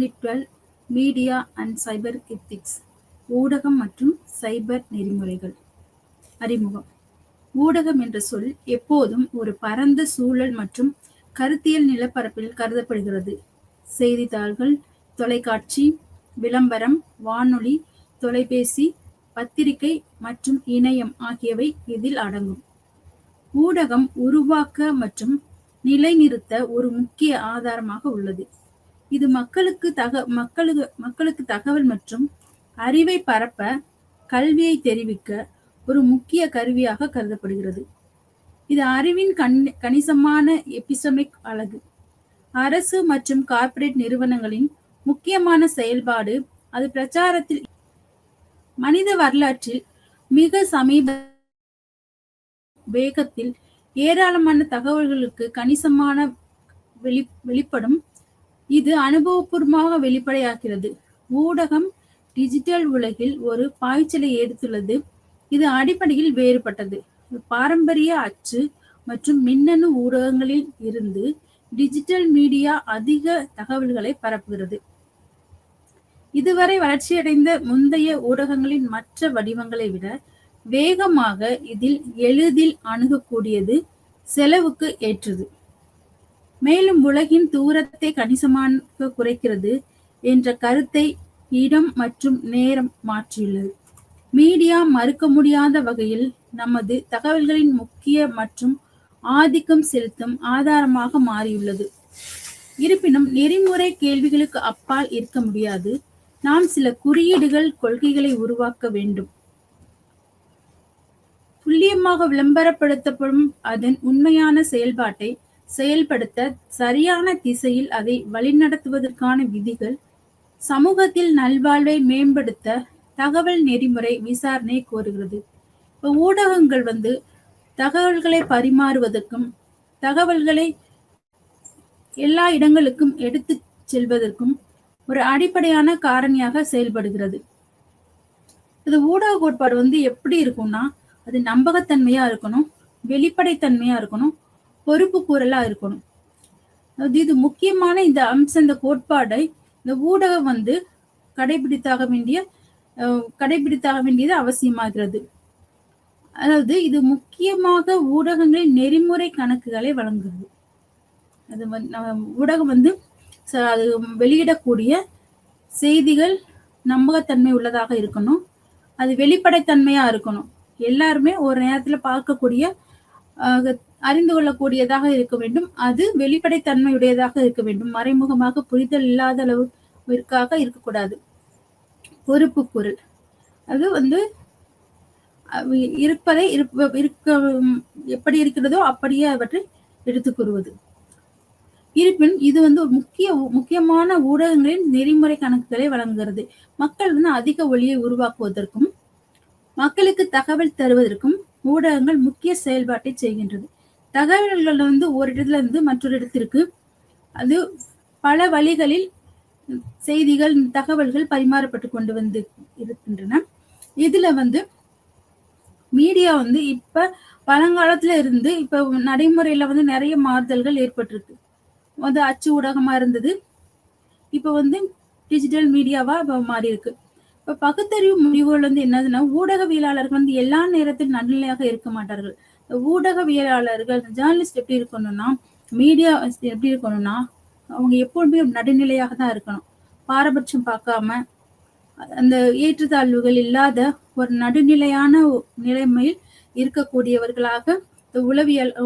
Unit 12 media and cyber ethics ஊடகம் மற்றும் சைபர் நெறிமுறைகள். அறிமுகம். ஊடகம் என்ற சொல் எப்போதும் ஒரு பரந்த சூழல் மற்றும் கருத்தியல் நிலப்பரப்பில் கருதப்படுகிறது. செய்தித்தாள்கள், தொலைக்காட்சி, விளம்பரம், வானொலி, தொலைபேசி, பத்திரிகை மற்றும் இணையம் ஆகியவை இதில் அடங்கும். ஊடகம் உருவாக்க மற்றும் நிலைநிறுத்த ஒரு முக்கிய ஆதாரமாக உள்ளது. இது மக்களுக்கு தகவல் மற்றும் அறிவை பரப்ப, கல்வியை தெரிவிக்க ஒரு முக்கிய கருவியாக கருதப்படுகிறது. இது அறிவின் கணிசமான எபிஸ்டமிக் அலகு. அரசு மற்றும் கார்ப்பரேட் நிறுவனங்களின் முக்கியமான செயல்பாடு அது பிரச்சாரத்தில். மனித வரலாற்றில் மிக சமீப வேகத்தில் ஏராளமான தகவல்களுக்கு கணிசமான வெளிப்படும். இது அனுபவபூர்வமாக வெளிப்படையாகிறது. ஊடகம் டிஜிட்டல் உலகில் ஒரு பாய்ச்சலை எடுத்துள்ளது. இது அடிப்படையில் வேறுபட்டது. பாரம்பரிய அச்சு மற்றும் மின்னணு ஊடகங்களில் இருந்து டிஜிட்டல் மீடியா அதிக தகவல்களை பரப்புகிறது. இதுவரை வளர்ச்சியடைந்த முந்தைய ஊடகங்களின் மற்ற வடிவங்களை விட வேகமாக இதில் எளிதில் அணுகக்கூடியது, செலவுக்கு ஏற்றது, மேலும் உலகின் தூரத்தை கணிசமாக குறைக்கிறது என்ற கருத்தை இடம் மற்றும் நேரம் மாற்றியுள்ளது. மீடியா மறுக்க முடியாத வகையில் நமது தகவல்களின் முக்கிய மற்றும் ஆதிக்கம் செலுத்தும் ஆதாரமாக மாறியுள்ளது. இருப்பினும் நெறிமுறை கேள்விகளுக்கு அப்பால் இருக்க முடியாது. நாம் சில குறியீடுகள், கொள்கைகளை உருவாக்க வேண்டும். துல்லியமாக விளம்பரப்படுத்தப்படும் அதன் உண்மையான செயல்பாட்டை செயல்படுத்த சரியான திசையில் அதை வழிநடத்துவதற்கான விதிகள், சமூகத்தில் நல்வாழ்வை மேம்படுத்த தகவல் நெறிமுறை விசாரணை கோருகிறது. ஊடகங்கள் தகவல்களை பரிமாறுவதற்கும் தகவல்களை எல்லா இடங்களுக்கும் எடுத்து செல்வதற்கும் ஒரு அடிப்படையான காரணியாக செயல்படுகிறது. இது ஊடக கோட்பாடு எப்படி இருக்கும்னா, அது நம்பகத்தன்மையா இருக்கணும், வெளிப்படைத்தன்மையா இருக்கணும், பொறுப்பு கூறலா இருக்கணும். இது முக்கியமான இந்த அம்சம், இந்த கோட்பாடை இந்த ஊடகம் கடைபிடித்தாக வேண்டியது அவசியமாகிறது. அதாவது இது முக்கியமாக ஊடகங்களின் நெறிமுறை கணக்குகளை வழங்குகிறது. அது ஊடகம் அது வெளியிடக்கூடிய செய்திகள் நம்பகத்தன்மை உள்ளதாக இருக்கணும், அது வெளிப்படைத்தன்மையா இருக்கணும், எல்லாருமே ஒரு நேரத்துல பார்க்கக்கூடிய அறிந்து கொள்ளக்கூடியதாக இருக்க வேண்டும், அது வெளிப்படைத்தன்மையுடையதாக இருக்க வேண்டும், மறைமுகமாக புரிதல் இல்லாத அளவிற்காக இருக்கக்கூடாது. பொறுப்பு பொருள் அது இருப்பதை எப்படி இருக்கிறதோ அப்படியே அவற்றை எடுத்துக் கூறுவது. இருப்பினும் இது ஒரு முக்கியமான ஊடகங்களின் நெறிமுறை கணக்குகளை வழங்குகிறது. மக்கள் அதிக ஒளியை உருவாக்குவதற்கும் மக்களுக்கு தகவல் தருவதற்கும் ஊடகங்கள் முக்கிய செயல்பாட்டை செய்கின்றது. தகவல்கள் ஒரு இடத்துல இருந்து மற்றொரு இடத்திற்கு அது பல வழிகளில் செய்திகள், தகவல்கள் பரிமாறப்பட்டு கொண்டு இருக்கின்றன. இதுல மீடியா இப்ப பழங்காலத்துல இருந்து இப்ப நடைமுறையில நிறைய மாறுதல்கள் ஏற்பட்டிருக்கு. அச்சு ஊடகமா இருந்தது, இப்ப டிஜிட்டல் மீடியாவா மாறி இருக்கு. இப்ப பகுத்தறிவு முடிவுகள் என்னதுன்னா, ஊடகவியலாளர்கள் எல்லா நேரத்திலும் நடுநிலையாக இருக்க மாட்டார்கள். ஊடகவியலாளர்கள், ஜேர்னலிஸ்ட் எப்படி இருக்கணும்னா, மீடியா எப்படி இருக்கணும்னா, அவங்க எப்பொழுதுமே நடுநிலையாக தான் இருக்கணும். பாரபட்சம் பார்க்காம, அந்த ஏற்றத்தாழ்வுகள் இல்லாத ஒரு நடுநிலையான நிலைமையில் இருக்கக்கூடியவர்களாக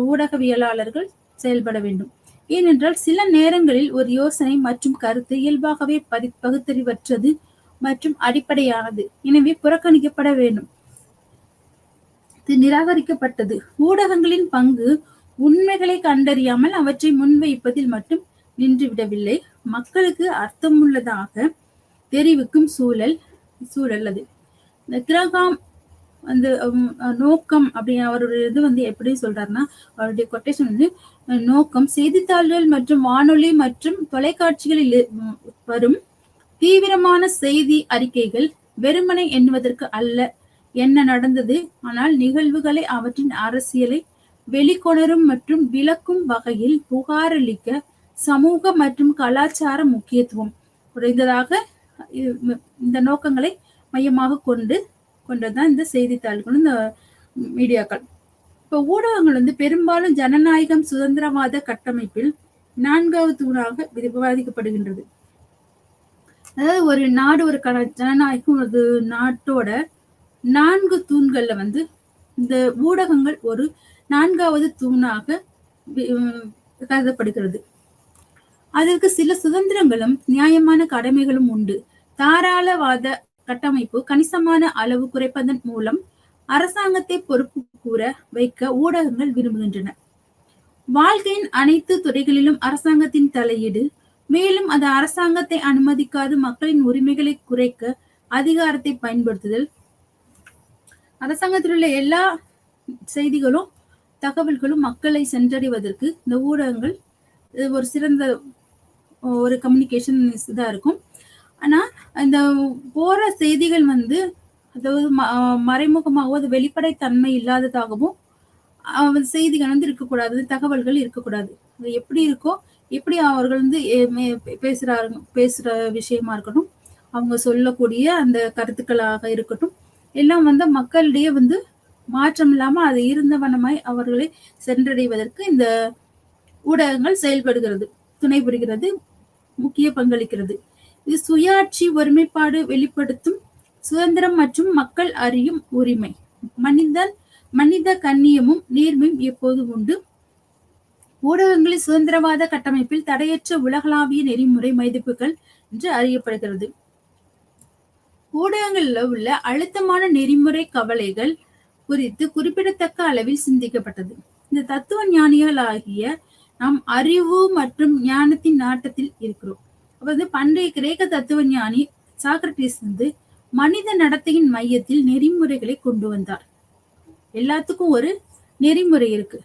ஊடகவியலாளர்கள் செயல்பட வேண்டும். ஏனென்றால் சில நேரங்களில் ஒரு யோசனை மற்றும் கருத்து இயல்பாகவே பகுத்தறிவற்றது மற்றும் அடிப்படையானது, எனவே புறக்கணிக்கப்பட வேண்டும், இது நிராகரிக்கப்பட்டது. ஊடகங்களின் பங்கு உண்மைகளை கண்டறியாமல் அவற்றை முன்வைப்பதில் மட்டும் நின்றுவிடவில்லை, மக்களுக்கு அர்த்தமுள்ளதாக தெரிவிக்கும் சூழல் அது. இந்த கிரகாம் நோக்கம் அப்படி அவருடைய எப்படி சொல்றாருன்னா, அவருடைய கொட்டேஷன் நோக்கம் செய்தித்தாள்கள் மற்றும் வானொலி மற்றும் தொலைக்காட்சிகளில் வரும் தீவிரமான செய்தி அறிக்கைகள் வெறுமனை எண்ணுவதற்கு அல்ல, என்ன நடந்தது, ஆனால் நிகழ்வுகளை, அவற்றின் அரசியலை வெளிக்கொணரும் மற்றும் விளக்கும் வகையில் புகாரளிக்க சமூக மற்றும் கலாச்சார முக்கியத்துவம், குறைந்ததாக இந்த நோக்கங்களை மையமாக கொண்டதுதான் இந்த செய்தித்தாள்களும் இந்த மீடியாக்கள். இப்ப ஊடகங்கள் வந்து பெரும்பாலும் ஜனநாயகம் சுதந்திரவாத கட்டமைப்பில் 4வது தூணாக விவாதிக்கப்படுகின்றது. அதாவது ஒரு நாடு ஒரு ஜனநாயகம் ஒரு நாட்டோட 4 தூண்கள்ல வந்து இந்த ஊடகங்கள் ஒரு 4வது தூணாக கருதப்படுகிறது. அதற்கு சில சுதந்திரங்களும் நியாயமான கடமைகளும் உண்டு. தாராளவாத கட்டமைப்பு கணிசமான அளவு குறைப்பதன் மூலம் அரசாங்கத்தை பொறுப்பு கூற வைக்க ஊடகங்கள் விரும்புகின்றன. வாழ்க்கையின் அனைத்து துறைகளிலும் அரசாங்கத்தின் தலையீடு, மேலும் அது அரசாங்கத்தை அனுமதிக்காது மக்களின் உரிமைகளை குறைக்க அதிகாரத்தை பயன்படுத்துதல், அரசாங்கத்தில் உள்ள எல்லா செய்திகளும் தகவல்களும் மக்களை சென்றடைவதற்கு இந்த ஊடகங்கள் ஒரு சிறந்த ஒரு கம்யூனிகேஷன் இதா இருக்கும். ஆனா இந்த போற செய்திகள் வந்து அதாவது மறைமுகமாகவோ அது வெளிப்படைத்தன்மை இல்லாததாகவும் செய்திகள் வந்து இருக்கக்கூடாது, தகவல்கள் இருக்கக்கூடாது. அது எப்படி இருக்கோ, எப்படி அவர்கள் வந்து பேசுற விஷயமா இருக்கட்டும், அவங்க சொல்லக்கூடிய அந்த கருத்துக்களாக இருக்கட்டும், எல்லாம் வந்து மக்களிடையே வந்து மாற்றம் இல்லாம அது இருந்தவனமாய் அவர்களை சென்றடைவதற்கு இந்த ஊடகங்கள் செயல்படுகிறது, துணை புரிகிறது, முக்கிய பங்களிக்கிறது. இது சுயாட்சி, ஒருமைப்பாடு வெளிப்படுத்தும் சுதந்திரம் மற்றும் மக்கள் அறியும் உரிமை, மனித கண்ணியமும் நேர்மையும் எப்போதும் உண்டு. ஊடகங்களின் சுதந்திரவாத கட்டமைப்பில் தடையற்ற உலகளாவிய நெறிமுறை மதிப்புகள் என்று அறியப்படுகிறது. ஊடகங்களில் உள்ள அழுத்தமான நெறிமுறை கவலைகள் குறித்து குறிப்பிடத்தக்க அளவில் சிந்திக்கப்பட்டது. இந்த தத்துவ ஞானிகள் ஆகிய நாம் அறிவு மற்றும் ஞானத்தின் நாட்டத்தில் இருக்கிறோம். அதாவது பண்டைய கிரேக்க தத்துவ ஞானி சாக்ரட்டிஸ் வந்து மனித நடத்தையின் மையத்தில் நெறிமுறைகளை கொண்டு வந்தார். எல்லாத்துக்கும் ஒரு நெறிமுறை இருக்கு,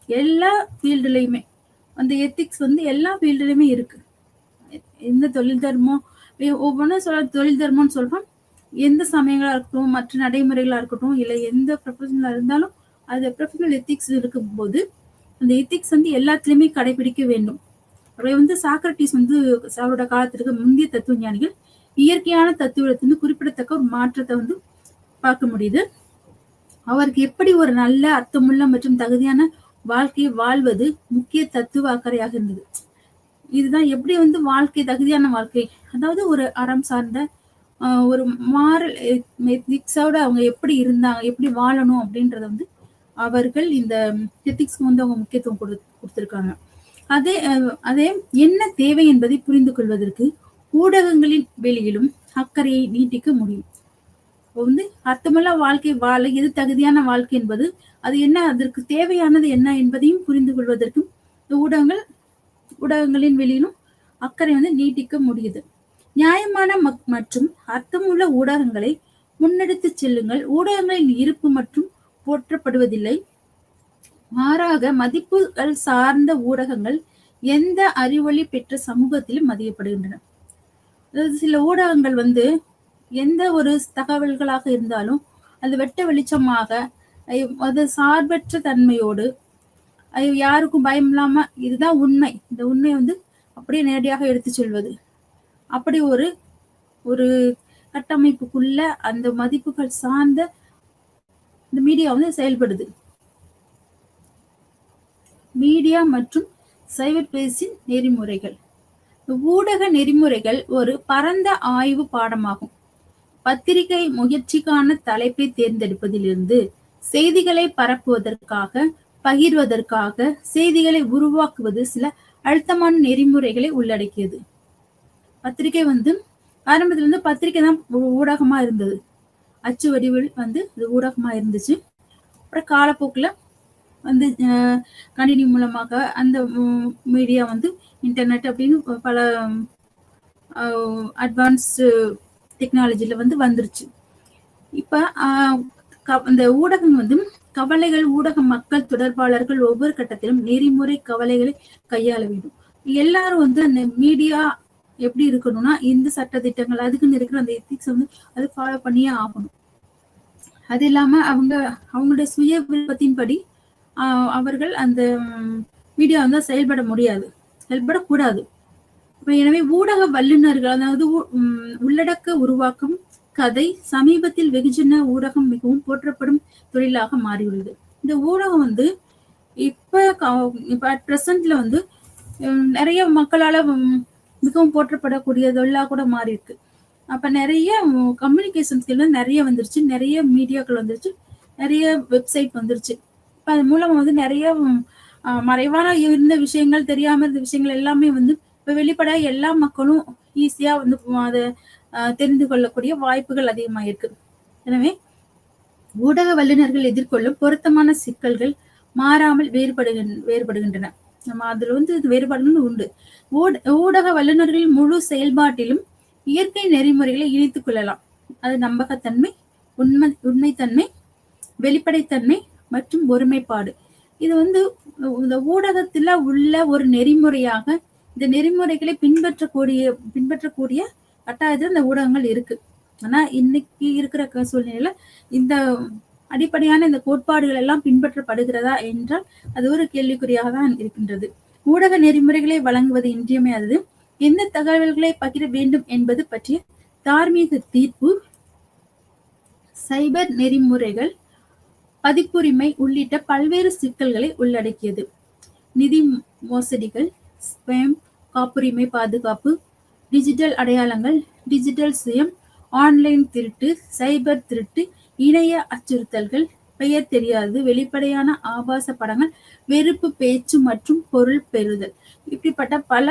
எல்லா ஃபீல்டுலயுமே அந்த எத்திக்ஸ் வந்து எல்லா ஃபீல்டுலயுமே இருக்கு. எந்த தொழில் தர்மம் ஒவ்வொன்றும் சொல்ல தொழில் தர்மம்னு சொல்றோம், எந்த சமயங்களா இருக்கட்டும், மற்ற நடைமுறைகளா இருக்கட்டும், இல்லை எந்த ப்ரொஃபஷனலா இருந்தாலும் அது ப்ரொஃபஷனல் எத்திக்ஸ் இருக்கும் போது அந்த எத்திக்ஸ் வந்து எல்லாத்துலயுமே கடைபிடிக்க வேண்டும். அவை வந்து சாக்ரட்டிஸ் வந்து அவரோட காலத்திற்கு முந்தைய தத்துவ ஞானிகள் இயற்கையான தத்துவத்திலிருந்து குறிப்பிடத்தக்க ஒரு மாற்றத்தை வந்து பார்க்க முடியுது. அவருக்கு எப்படி ஒரு நல்ல அர்த்தமுள்ள மற்றும் தகுதியான வாழ்க்கையை வாழ்வது முக்கிய தத்துவ அக்கறையாக இருந்தது. இதுதான் எப்படி வந்து வாழ்க்கை தகுதியான வாழ்க்கை, அதாவது ஒரு அறம் சார்ந்த ஒரு மாரல் எத்திக்ஸோட அவங்க எப்படி இருந்தாங்க, எப்படி வாழணும் அப்படின்றத வந்து அவர்கள் இந்த எத்திக்ஸ்க்கு வந்து அவங்க முக்கியத்துவம் கொடுத்திருக்காங்க. அதே என்ன தேவை என்பதை புரிந்து கொள்வதற்கு ஊடகங்களின் வெளியிலும் அக்கறையை நீட்டிக்க முடியும். வந்து அர்த்தமுள்ள வாழ்க்கை வாழ எது தகுதியான வாழ்க்கை என்பது அது என்ன, அதற்கு தேவையானது என்ன என்பதையும் புரிந்து கொள்வதற்கும் ஊடகங்களின் வெளியிலும் அக்கறை வந்து நீட்டிக்க முடியுது. நியாயமான மற்றும் அர்த்தமுள்ள ஊடகங்களை முன்னெடுத்து செல்லுங்கள். ஊடகங்களின் இருப்பு மற்றும் போற்றப்படுவதில்லை, மாறாக மதிப்புகள் சார்ந்த ஊடகங்கள் எந்த அறிவொளி பெற்ற சமூகத்திலும் மதிக்கப்படுகின்றன. அதாவது சில ஊடகங்கள் வந்து எந்த ஒரு தகவல்களாக இருந்தாலும் அது வெட்ட வெளிச்சமாக, அது சார்பற்ற தன்மையோடு, யாருக்கும் பயம் இல்லாம இதுதான் உண்மை, இந்த உண்மை வந்து அப்படியே நேரடியாக எடுத்து சொல்வது, அப்படி ஒரு கட்டமைப்புக்குள்ள அந்த மதிப்புகள் சார்ந்த இந்த மீடியா வந்து செயல்படுது. மீடியா மற்றும் சைபர் பேஸின் நெறிமுறைகள். ஊடக நெறிமுறைகள் ஒரு பரந்த ஆய்வு பாடமாகும். பத்திரிகை முயற்சிக்கான தலைப்பை தேர்ந்தெடுப்பதிலிருந்து செய்திகளை பரப்புவதற்காக, பகிர்வதற்காக செய்திகளை உருவாக்குவது சில அழுத்தமான நெறிமுறைகளை உள்ளடக்கியது. பத்திரிகை வந்து ஆரம்பத்துல இருந்து பத்திரிகை தான் ஊடகமா இருந்தது, அச்சு வடிவில் வந்து இது ஊடகமா இருந்துச்சு. அப்புறம் காலப்போக்குல வந்து கணினி மூலமாக அந்த மீடியா வந்து இன்டர்நெட் அப்படின்னு பல அட்வான்ஸ்டு டெக்னாலஜில வந்து வந்துருச்சு. இப்ப இந்த ஊடகம் வந்து கவலைகள், ஊடக மக்கள் தொடர்பாளர்கள் ஒவ்வொரு கட்டத்திலும் நெறிமுறை கவலைகளை கையாள வேண்டும். எல்லாரும் வந்து அந்த மீடியா எப்படி இருக்கணும்னா இந்த சட்ட திட்டங்கள் அதுக்குன்னு இருக்கிற அந்த எத்திக்ஸ் வந்து அது ஃபாலோ பண்ணியே ஆகணும். அது இல்லாம அவங்களுடைய சுய விருப்பத்தின்படி அவர்கள் அந்த மீடியா வந்து செயல்பட முடியாது, செயல்படக்கூடாது. எனவே ஊடக வல்லுநர்கள், அதாவது உள்ளடக்க உருவாக்கம், கதை, சமீபத்தில் வெகுஜன ஊடகம் மிகவும் போற்றப்படும் தொழிலாக மாறியுள்ளது. இந்த ஊடகம் வந்து இப்ப அட் பிரசன்ட்ல வந்து நிறைய மக்களால மிகவும் போற்றப்படக்கூடிய தொழிலாக கூட மாறி இருக்கு. அப்ப நிறைய கம்யூனிகேஷன் ஸ்கில் நிறைய வந்துருச்சு, நிறைய மீடியாக்கள் வந்துருச்சு, நிறைய வெப்சைட் வந்துருச்சு. இப்ப அது மூலமா வந்து நிறைய மறைவான இருந்த விஷயங்கள், தெரியாம இருந்த விஷயங்கள் எல்லாமே வந்து இப்ப வெளிப்பட எல்லா மக்களும் ஈஸியா வந்து அதை தெரிந்து கொள்ளக்கூடிய வாய்ப்புகள் அதிகமாயிருக்கு. எனவே ஊடக வல்லுநர்கள் எதிர்கொள்ளும் பொருத்தமான சிக்கல்கள் மாறாமல் வேறுபடுகின்றன. நம்ம அதுல வந்து வேறுபாடுகள் உண்டு. ஊடக வல்லுநர்களின் முழு செயல்பாட்டிலும் இயற்கை நெறிமுறைகளை இணைத்துக் கொள்ளலாம். அது நம்பகத்தன்மை, உண்மைத்தன்மை, வெளிப்படைத்தன்மை மற்றும் ஒருமைப்பாடு. இது வந்து இந்த ஊடகத்துல உள்ள ஒரு நெறிமுறையாக இந்த நெறிமுறைகளை பின்பற்றக்கூடிய கட்டாயத்தில் இந்த ஊடகங்கள் இருக்கு. ஆனா இன்னைக்கு இருக்கிற சூழ்நிலையில இந்த அடிப்படையான இந்த கோட்பாடுகள் எல்லாம் பின்பற்றப்படுகிறதா என்றால் அது ஒரு கேள்விக்குறியாக தான் இருக்கின்றது. ஊடக நெறிமுறைகளை வழங்குவது இன்றியமையாதது. எந்த தகவல்களை பகிர வேண்டும் என்பது பற்றிய தார்மீக தீர்ப்பு, சைபர் நெறிமுறைகள், பதிப்புரிமை உள்ளிட்ட பல்வேறு சிக்கல்களை உள்ளடக்கியது. நிதி மோசடிகள், ஸ்பேம், காப்புரிமை பாதுகாப்பு, டிஜிட்டல் அடையாளங்கள், டிஜிட்டல் சுயம், ஆன்லைன் திருட்டு, சைபர் திருட்டு, இணைய அச்சுறுத்தல்கள், பெயர் தெரியாது, வெளிப்படையான ஆபாச படங்கள், வெறுப்பு பேச்சு மற்றும் பொருள் பெறுதல், இப்படிப்பட்ட பல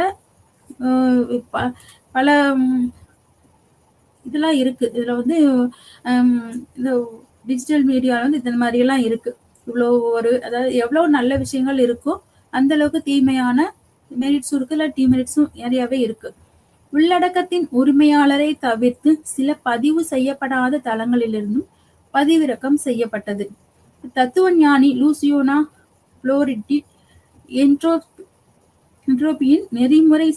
இதெல்லாம் இருக்கு. இதுல வந்து இந்த டிஜிட்டல் மீடியால வந்து இந்த மாதிரி எல்லாம் இருக்கு. இவ்வளோ அதாவது எவ்வளவு நல்ல விஷயங்கள் இருக்கோ அந்த அளவுக்கு தீமையான மெரிட்ஸும் இருக்கு, இல்லை டிமெரிட்ஸும் நிறையவே இருக்கு. உள்ளடக்கத்தின் உரிமையாளரை தவிர்த்து சில பதிவு செய்யப்படாத தளங்களிலிருந்தும் பதிவிறக்கம் செய்யப்பட்டது. தத்துவ ஞானி லூசியோனா புளோரிட்டி என்ட்ரோபியின் நெறிமுறை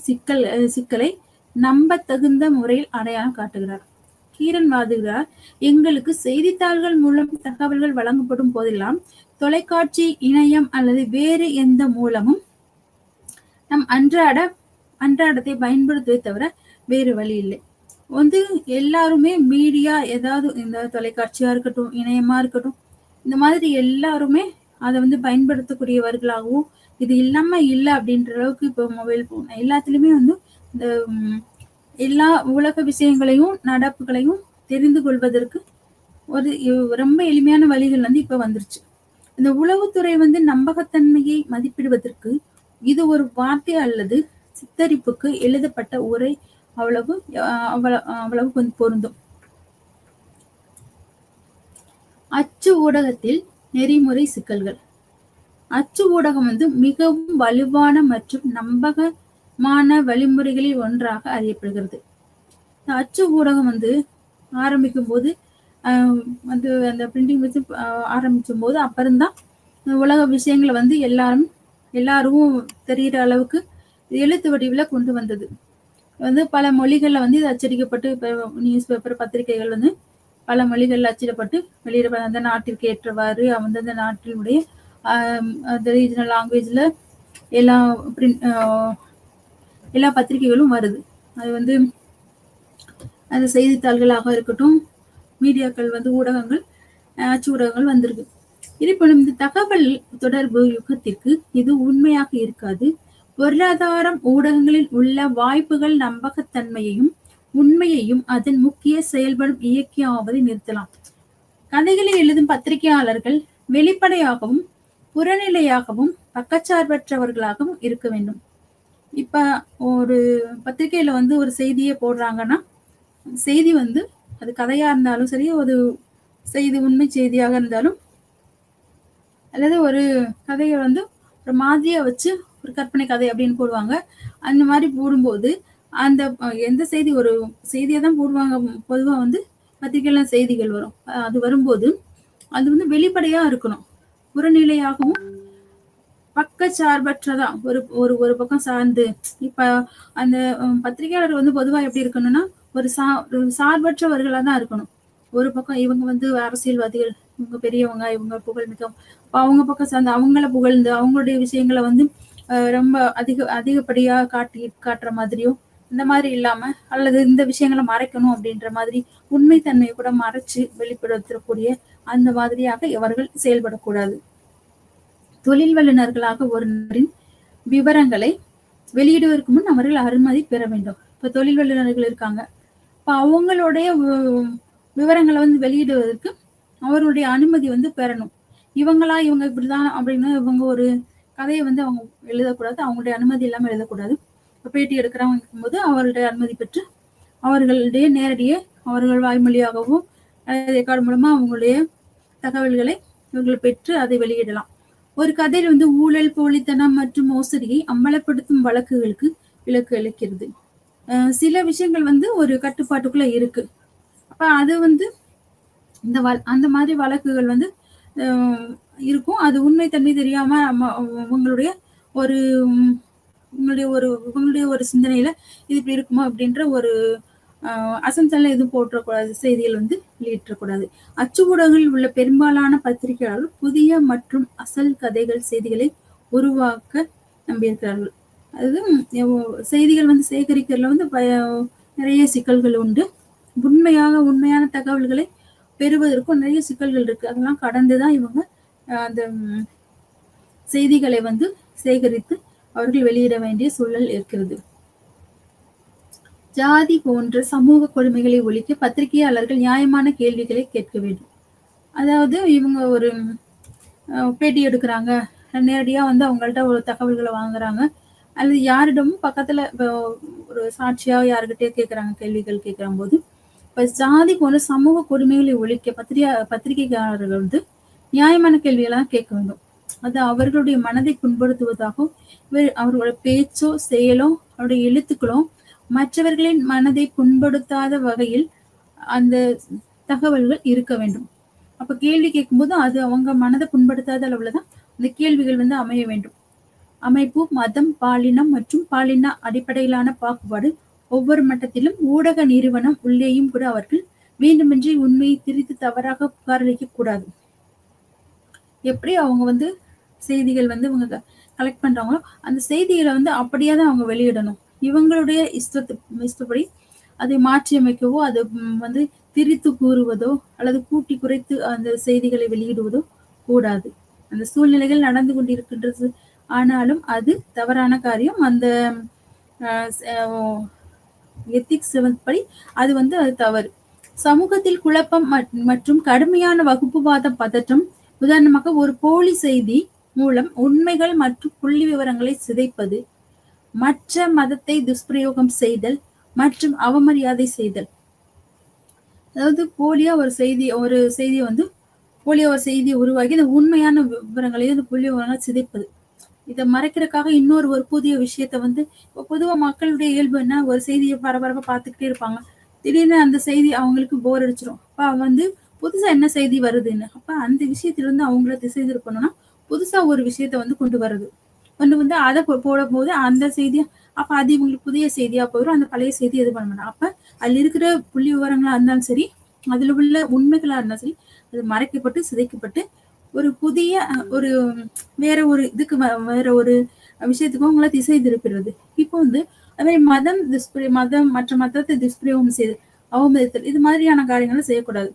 சிக்கலை நம்பத்தகுந்த முறையில் அடையாளம் காட்டுகிறார். கீரன் வாதிடுகிறார், எங்களுக்கு செய்தித்தாள்கள் மூலம் தகவல்கள் வழங்கப்படும் போதெல்லாம் தொலைக்காட்சி, இணையம் அல்லது வேறு எந்த மூலமும் நம் அன்றாடத்தை பயன்படுத்துவதை தவிர வேறு வழி இல்லை. வந்து எல்லாருமே மீடியா, ஏதாவது இந்த தொலைக்காட்சியா இருக்கட்டும், இணையமா இருக்கட்டும், இந்த மாதிரி எல்லாருமே அதை வந்து பயன்படுத்தக்கூடியவர்களாகவும், இது இல்லாம இல்லை அப்படின்ற அளவுக்கு இப்போ மொபைல் போன் எல்லாத்துலயுமே வந்து இந்த எல்லா உலக விஷயங்களையும் நடப்புகளையும் தெரிந்து கொள்வதற்கு ஒரு ரொம்ப எளிமையான வழிகள் வந்து இப்ப வந்துருச்சு. இந்த உளவுத்துறை வந்து நம்பகத்தன்மையை மதிப்பிடுவதற்கு இது ஒரு வார்த்தை அல்லது சித்தரிப்புக்கு எழுதப்பட்ட உரை அவ்வளவு கொஞ்சம் பொருந்தும். அச்சு ஊடகத்தில் நெறிமுறை சிக்கல்கள். அச்சு ஊடகம் வந்து மிகவும் வலுவான மற்றும் நம்பகமான வழிமுறைகளில் ஒன்றாக அறியப்படுகிறது. அச்சு ஊடகம் வந்து ஆரம்பிக்கும் போது வந்து அந்த பிரிண்டிங் வச்சு ஆரம்பிக்கும் போது அப்புறம்தான் உலக விஷயங்களை வந்து எல்லாரும் தெரிகிற அளவுக்கு எழுத்து வடிவில் கொண்டு வந்தது. வந்து பல மொழிகள்ல வந்து இது அச்சடிக்கப்பட்டு, இப்போ நியூஸ் பேப்பர், பத்திரிகைகள் வந்து பல மொழிகள்ல அச்சிடப்பட்டு வெளியிட அந்த நாட்டிற்கு ஏற்றவாறு அந்தந்த நாட்டினுடைய அந்த ரீஜனல் லாங்குவேஜ்ல எல்லா பத்திரிகைகளும் வருது. அது வந்து அந்த செய்தித்தாள்களாக இருக்கட்டும், மீடியாக்கள் வந்து ஊடகங்கள், அச்சு ஊடகங்கள் வந்திருக்கு. இருப்பினும் இந்த தகவல் தொடர்பு யுகத்திற்கு இது உண்மையாக இருக்காது. பொருளாதாரம், ஊடகங்களில் உள்ள வாய்ப்புகள் நம்பகத்தன்மையையும் உண்மையையும் அதன் முக்கிய செயல்படும் இயக்கியாவதை நிறுத்தலாம். கதைகளை எழுதும் பத்திரிகையாளர்கள் வெளிப்படையாகவும் புறநிலையாகவும் பக்கச்சார்பற்றவர்களாகவும் இருக்க வேண்டும். இப்ப ஒரு பத்திரிகையில வந்து ஒரு செய்தியை போடுறாங்கன்னா, செய்தி வந்து அது கதையா இருந்தாலும் சரி, ஒரு செய்தி உண்மை செய்தியாக இருந்தாலும், அல்லது ஒரு கதையை வந்து ஒரு மாதிரியா வச்சு ஒரு கற்பனை கதை அப்படின்னு போடுவாங்க. அந்த மாதிரி போடும்போது அந்த எந்த செய்தி, ஒரு செய்தியை தான் போடுவாங்க. பொதுவாக வந்து பத்திரிகையில செய்திகள் வரும். அது வரும்போது அது வந்து வெளிப்படையா இருக்கணும், புறநிலையாகவும் பக்கச்சார்பற்றதா ஒரு பக்கம் சார்ந்து. இப்ப அந்த பத்திரிகையாளர் வந்து பொதுவா எப்படி இருக்கணும்னா ஒரு சார்பற்றவர்களா தான் இருக்கணும். ஒரு பக்கம் இவங்க வந்து அரசியல்வாதிகள், இவங்க பெரியவங்க, இவங்க புகழ்மிக்கம், அவங்க பக்கம் சார்ந்து அவங்கள புகழ்ந்து அவங்களுடைய விஷயங்களை வந்து ரொம்ப அதிகப்படியா காட்டுற மாதிரியும், இந்த மாதிரி இல்லாம, அல்லது இந்த விஷயங்களை மறைக்கணும் அப்படின்ற மாதிரி உண்மைத்தன்மையை கூட மறைச்சு வெளிப்படுத்தக்கூடிய அந்த மாதிரியாக இவர்கள் செயல்படக்கூடாது. தொழில் வல்லுநர்களாக ஒரு நபரின் விவரங்களை வெளியிடுவதற்கு முன் அவர்கள் அனுமதி பெற வேண்டும். இப்ப தொழில் வல்லுநர்கள் இருக்காங்க, இப்ப அவங்களுடைய விவரங்களை வந்து வெளியிடுவதற்கு அவருடைய அனுமதி வந்து பெறணும். இவங்க இப்படிதான் அப்படின்னு இவங்க ஒரு கதையை வந்து அவங்க எழுதக்கூடாது, அவங்களுடைய அனுமதி இல்லாம எழுதக்கூடாது. பேட்டி எடுக்கிறவங்க போது அவர்களுடைய அனுமதி பெற்று அவர்களுடைய நேரடியே அவர்கள் வாய்மொழியாகவும் ரெக்கார்டு மூலமா அவங்களுடைய தகவல்களை இவர்கள் பெற்று அதை வெளியிடலாம். ஒரு கதையில் வந்து ஊழல், போலித்தனம் மற்றும் மோசடியை அம்பலப்படுத்தும் வழக்குகளுக்கு விலக்கு அளிக்கிறது. சில விஷயங்கள் வந்து ஒரு கட்டுப்பாட்டுக்குள்ள இருக்கு. அப்ப அது வந்து அந்த மாதிரி வழக்குகள் வந்து இருக்கும். அது உண்மை தன்மை தெரியாம உங்களுடைய ஒரு சிந்தனையில இது இப்படி இருக்குமா அப்படின்ற ஒரு அசம்சன்ல எதுவும் போற்றக்கூடாது, செய்திகள் வந்து வெளியிட்டக்கூடாது. அச்சு ஊடகங்களில் உள்ள பெரும்பாலான பத்திரிகையாளர்கள் புதிய மற்றும் அசல் கதைகள் செய்திகளை உருவாக்க நம்பியிருக்கிறார்கள். அது செய்திகள் வந்து சேகரிக்கிறதுல வந்து நிறைய சிக்கல்கள் உண்டு. உண்மையான தகவல்களை பெறுவதற்கும் நிறைய சிக்கல்கள் இருக்கு. அதெல்லாம் கடந்துதான் இவங்க அந்த செய்திகளை வந்து சேகரித்து அவர்கள் வெளியிட வேண்டிய சூழல் இருக்கிறது. ஜாதி போன்ற சமூக கொடுமைகளை ஒழிக்க பத்திரிகையாளர்கள் நியாயமான கேள்விகளை கேட்க வேண்டும். அதாவது இவங்க ஒரு பேட்டி எடுக்கிறாங்க, நேரடியா வந்து அவங்கள்ட்ட ஒரு தகவல்களை வாங்குறாங்க, அல்லது யாரிடமும் பக்கத்துல ஒரு சாட்சியா யாருக்கிட்டே கேட்கறாங்க, கேள்விகள் கேட்கிற போது இப்ப ஜாதி போன்ற சமூக கொடுமைகளை ஒழிக்க பத்திரிகையாளர்கள் வந்து நியாயமான கேள்விகளாக கேட்க வேண்டும். அது அவர்களுடைய மனதை புண்படுத்துவதாகவும் அவர்களோட பேச்சோ செயலோ அவருடைய எழுத்துக்களோ மற்றவர்களின் மனதை புண்படுத்தாத வகையில் அந்த தகவல்கள் இருக்க வேண்டும். அப்ப கேள்வி கேட்கும்போது அது அவங்க மனதை புண்படுத்தாத அளவுலதான் அந்த கேள்விகள் வந்து அமைய வேண்டும். அமைப்பு, மதம், பாலினம் மற்றும் பாலின அடிப்படையிலான பாகுபாடு ஒவ்வொரு மட்டத்திலும் ஊடக நிறுவனம் உள்ளேயும் கூட அவர்கள் வேண்டுமென்றே உண்மையை திரித்து தவறாக புகாரளிக்க கூடாது. எப்படி அவங்க வந்து செய்திகள் வந்து இவங்க கலெக்ட் பண்றாங்களோ அந்த செய்திகளை வந்து அப்படியே தான் அவங்க வெளியிடணும். இவங்களுடைய இஷ்டப்படி அதை மாற்றி அமைக்கவோ, அதை வந்து திரித்து கூறுவதோ அல்லது கூட்டி குறைத்து அந்த செய்திகளை வெளியிடுவதோ கூடாது. அந்த சூழ்நிலைகள் நடந்து கொண்டிருக்கின்றது, ஆனாலும் அது தவறான காரியம். அந்த எத்திக்ஸ் படி அது வந்து அது தவறு. சமூகத்தில் குழப்பம் மற்றும் கடுமையான வகுப்புவாத பதற்றம், உதாரணமாக ஒரு போலி செய்தி மூலம் உண்மைகள் மற்றும் புள்ளி விவரங்களை சிதைப்பது, மற்ற மதத்தை துஷ்பிரயோகம் செய்தல் மற்றும் அவமரியாதை செய்தல். அதாவது போலியா ஒரு செய்தியை வந்து போலியா ஒரு செய்தியை உருவாக்கி இந்த உண்மையான விவரங்களையும் இந்த புள்ளி விவரங்களை சிதைப்பது, இதை மறைக்கிறதுக்காக இன்னொரு புதிய விஷயத்த வந்து பொதுவா மக்களுடைய இயல்பு என்ன, ஒரு செய்தியை பரபரப்பா பார்த்துக்கிட்டே இருப்பாங்க. திடீர்னு அந்த செய்தி அவங்களுக்கு போர் அடிச்சிடும். அப்ப வந்து புதுசா என்ன செய்தி வருதுன்னு, அப்ப அந்த விஷயத்துல இருந்து அவங்கள திசை திருப்பணும்னா புதுசா ஒரு விஷயத்த வந்து கொண்டு வந்து அதை போடும் போது அந்த செய்தியா அப்ப அது இவங்களுக்கு புதிய செய்தியா போயிடும். அந்த பழைய செய்தி எது பண்ண மாட்டோம். அப்ப அதுல இருக்கிற புள்ளி விவரங்களா இருந்தாலும் சரி, அதுல உள்ள உண்மைகளா இருந்தாலும் சரி, அது மறைக்கப்பட்டு சிதைக்கப்பட்டு ஒரு புதிய வேற ஒரு விஷயத்துக்கும் உங்களை திசை திருப்பிடுறது. இப்போ வந்து அதே மதம் மற்ற மதத்தை துஷ்பிரயோகம் செய்து அவமதித்தல், இது மாதிரியான காரியங்களை செய்யக்கூடாது.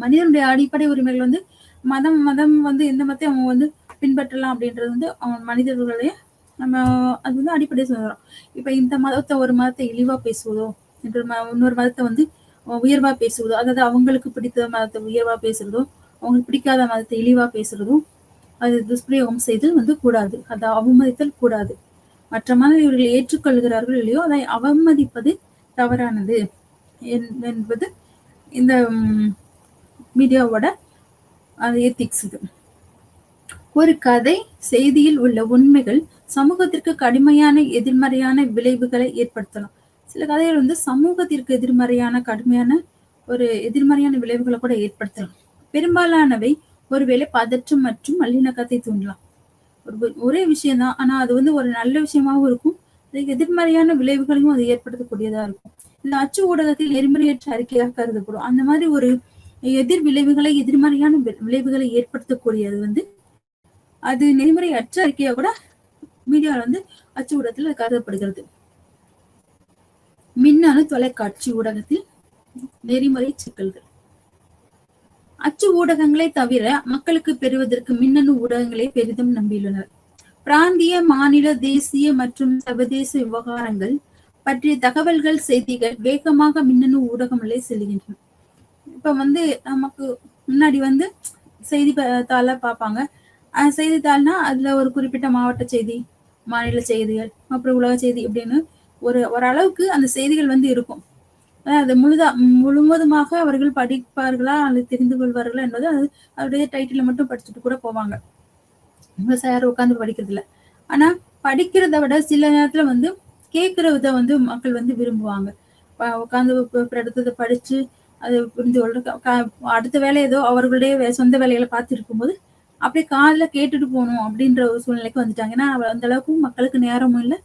மனிதனுடைய அடிப்படை உரிமைகள் வந்து மதம் வந்து எந்த மதத்தை அவங்க வந்து பின்பற்றலாம் அப்படின்றது வந்து அவங்க மனிதர்களுடைய அது வந்து அடிப்படை சொல்றோம். இப்ப இந்த மதத்தை ஒரு மதத்தை இழிவா பேசுவதோ, இன்னொரு மதத்தை வந்து உயர்வா பேசுவதோ, அதாவது அவங்களுக்கு பிடித்த மதத்தை உயர்வா பேசுறதோ, அவங்களுக்கு பிடிக்காத மதத்தை இழிவா பேசுறதும் அது துஷ்பிரயோகம் செய்தல் வந்து கூடாது. அதை அவமதித்தல் கூடாது. மற்ற மதம் இவர்கள் ஏற்றுக்கொள்கிறார்கள் இல்லையோ அதை அவமதிப்பது தவறானது என்பது இந்த மீடியாவோட அது எத்திக்ஸ். இது ஒரு கதை செய்தியில் உள்ள உண்மைகள் சமூகத்திற்கு கடுமையான எதிர்மறையான விளைவுகளை ஏற்படுத்தலாம். சில கதைகள் வந்து சமூகத்திற்கு கடுமையான எதிர்மறையான விளைவுகளை கூட ஏற்படுத்தலாம். பெரும்பாலானவை ஒருவேளை பதற்றம் மற்றும் நல்லிணக்கத்தை தூண்டலாம். ஒரே விஷயம்தான், ஆனா அது வந்து ஒரு நல்ல விஷயமாகவும் இருக்கும், எதிர்மறையான விளைவுகளையும் அது ஏற்படுத்தக்கூடியதா இருக்கும். இந்த அச்சு ஊடகத்தில் நெறிமுறையற்ற அறிக்கையாக கருதப்படும். அந்த மாதிரி ஒரு எதிர்மறையான விளைவுகளை ஏற்படுத்தக்கூடியது வந்து அது நெறிமுறையற்ற அறிக்கையா கூட மீடியாவில் வந்து அச்சு ஊடகத்தில் கருதப்படுகிறது. மின்னணு தொலைக்காட்சி ஊடகத்தில் நெறிமுறை சிக்கல்கள். அச்சு ஊடகங்களை தவிர மக்களுக்கு பெறுவதற்கு மின்னணு ஊடகங்களை பெரிதும் நம்பியுள்ளனர். பிராந்திய, மாநில, தேசிய மற்றும் சர்வதேச விவகாரங்கள் பற்றிய தகவல்கள், செய்திகள் வேகமாக மின்னணு ஊடகங்களே செல்கின்றன. இப்ப நமக்கு முன்னாடி செய்தித்தாள பார்ப்பாங்க. செய்தித்தாள்னா அதுல ஒரு குறிப்பிட்ட மாவட்ட செய்தி, மாநில செய்திகள், அப்புறம் உலக செய்தி இப்படின்னு ஓரளவுக்கு அந்த செய்திகள் இருக்கும். அது முழுவதுமாக அவர்கள் படிப்பார்களா அல்லது தெரிந்து கொள்வார்களா என்பது அவருடைய டைட்டில மட்டும் படிச்சுட்டு கூட போவாங்க. யாரும் உட்காந்து படிக்கிறது இல்லை. ஆனா படிக்கிறத விட சில நேரத்துல கேட்கறத மக்கள் விரும்புவாங்க. உட்காந்து எடுத்ததை படிச்சு அதை புரிந்து கொள்ற அடுத்த வேலை ஏதோ அவர்களுடைய சொந்த வேலைகளை பார்த்து இருக்கும்போது அப்படியே காதுல கேட்டுட்டு போகணும் அப்படின்ற ஒரு சூழ்நிலைக்கு வந்துட்டாங்க. ஏன்னா அந்த அளவுக்கு மக்களுக்கு நேரமும் இல்லை.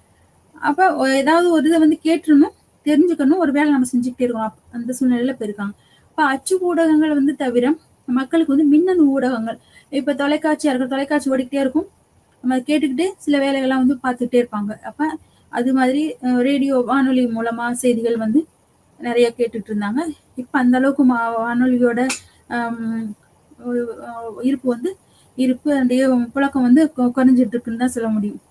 அப்ப ஏதாவது ஒரு இதை கேட்டுருணும், தெரிஞ்சுக்கணும், ஒரு வேலை நம்ம செஞ்சுக்கிட்டே இருக்கணும். அந்த சூழ்நிலையில போயிருக்காங்க. இப்ப அச்சு ஊடகங்கள் தவிர மக்களுக்கு மின்னணு ஊடகங்கள், இப்ப தொலைக்காட்சியா இருக்கும், தொலைக்காட்சி ஓடிக்கிட்டே இருக்கும், நம்ம கேட்டுக்கிட்டே சில வேலைகள்லாம் பார்த்துக்கிட்டே இருப்பாங்க. அப்ப அது மாதிரி ரேடியோ, வானொலி மூலமா செய்திகள் நிறைய கேட்டுட்டு இருந்தாங்க. இப்ப அந்த அளவுக்கு வானொலியோட இருப்பு அந்த புழக்கம் குறைஞ்சிட்டு இருக்குன்னு தான் சொல்ல முடியும்.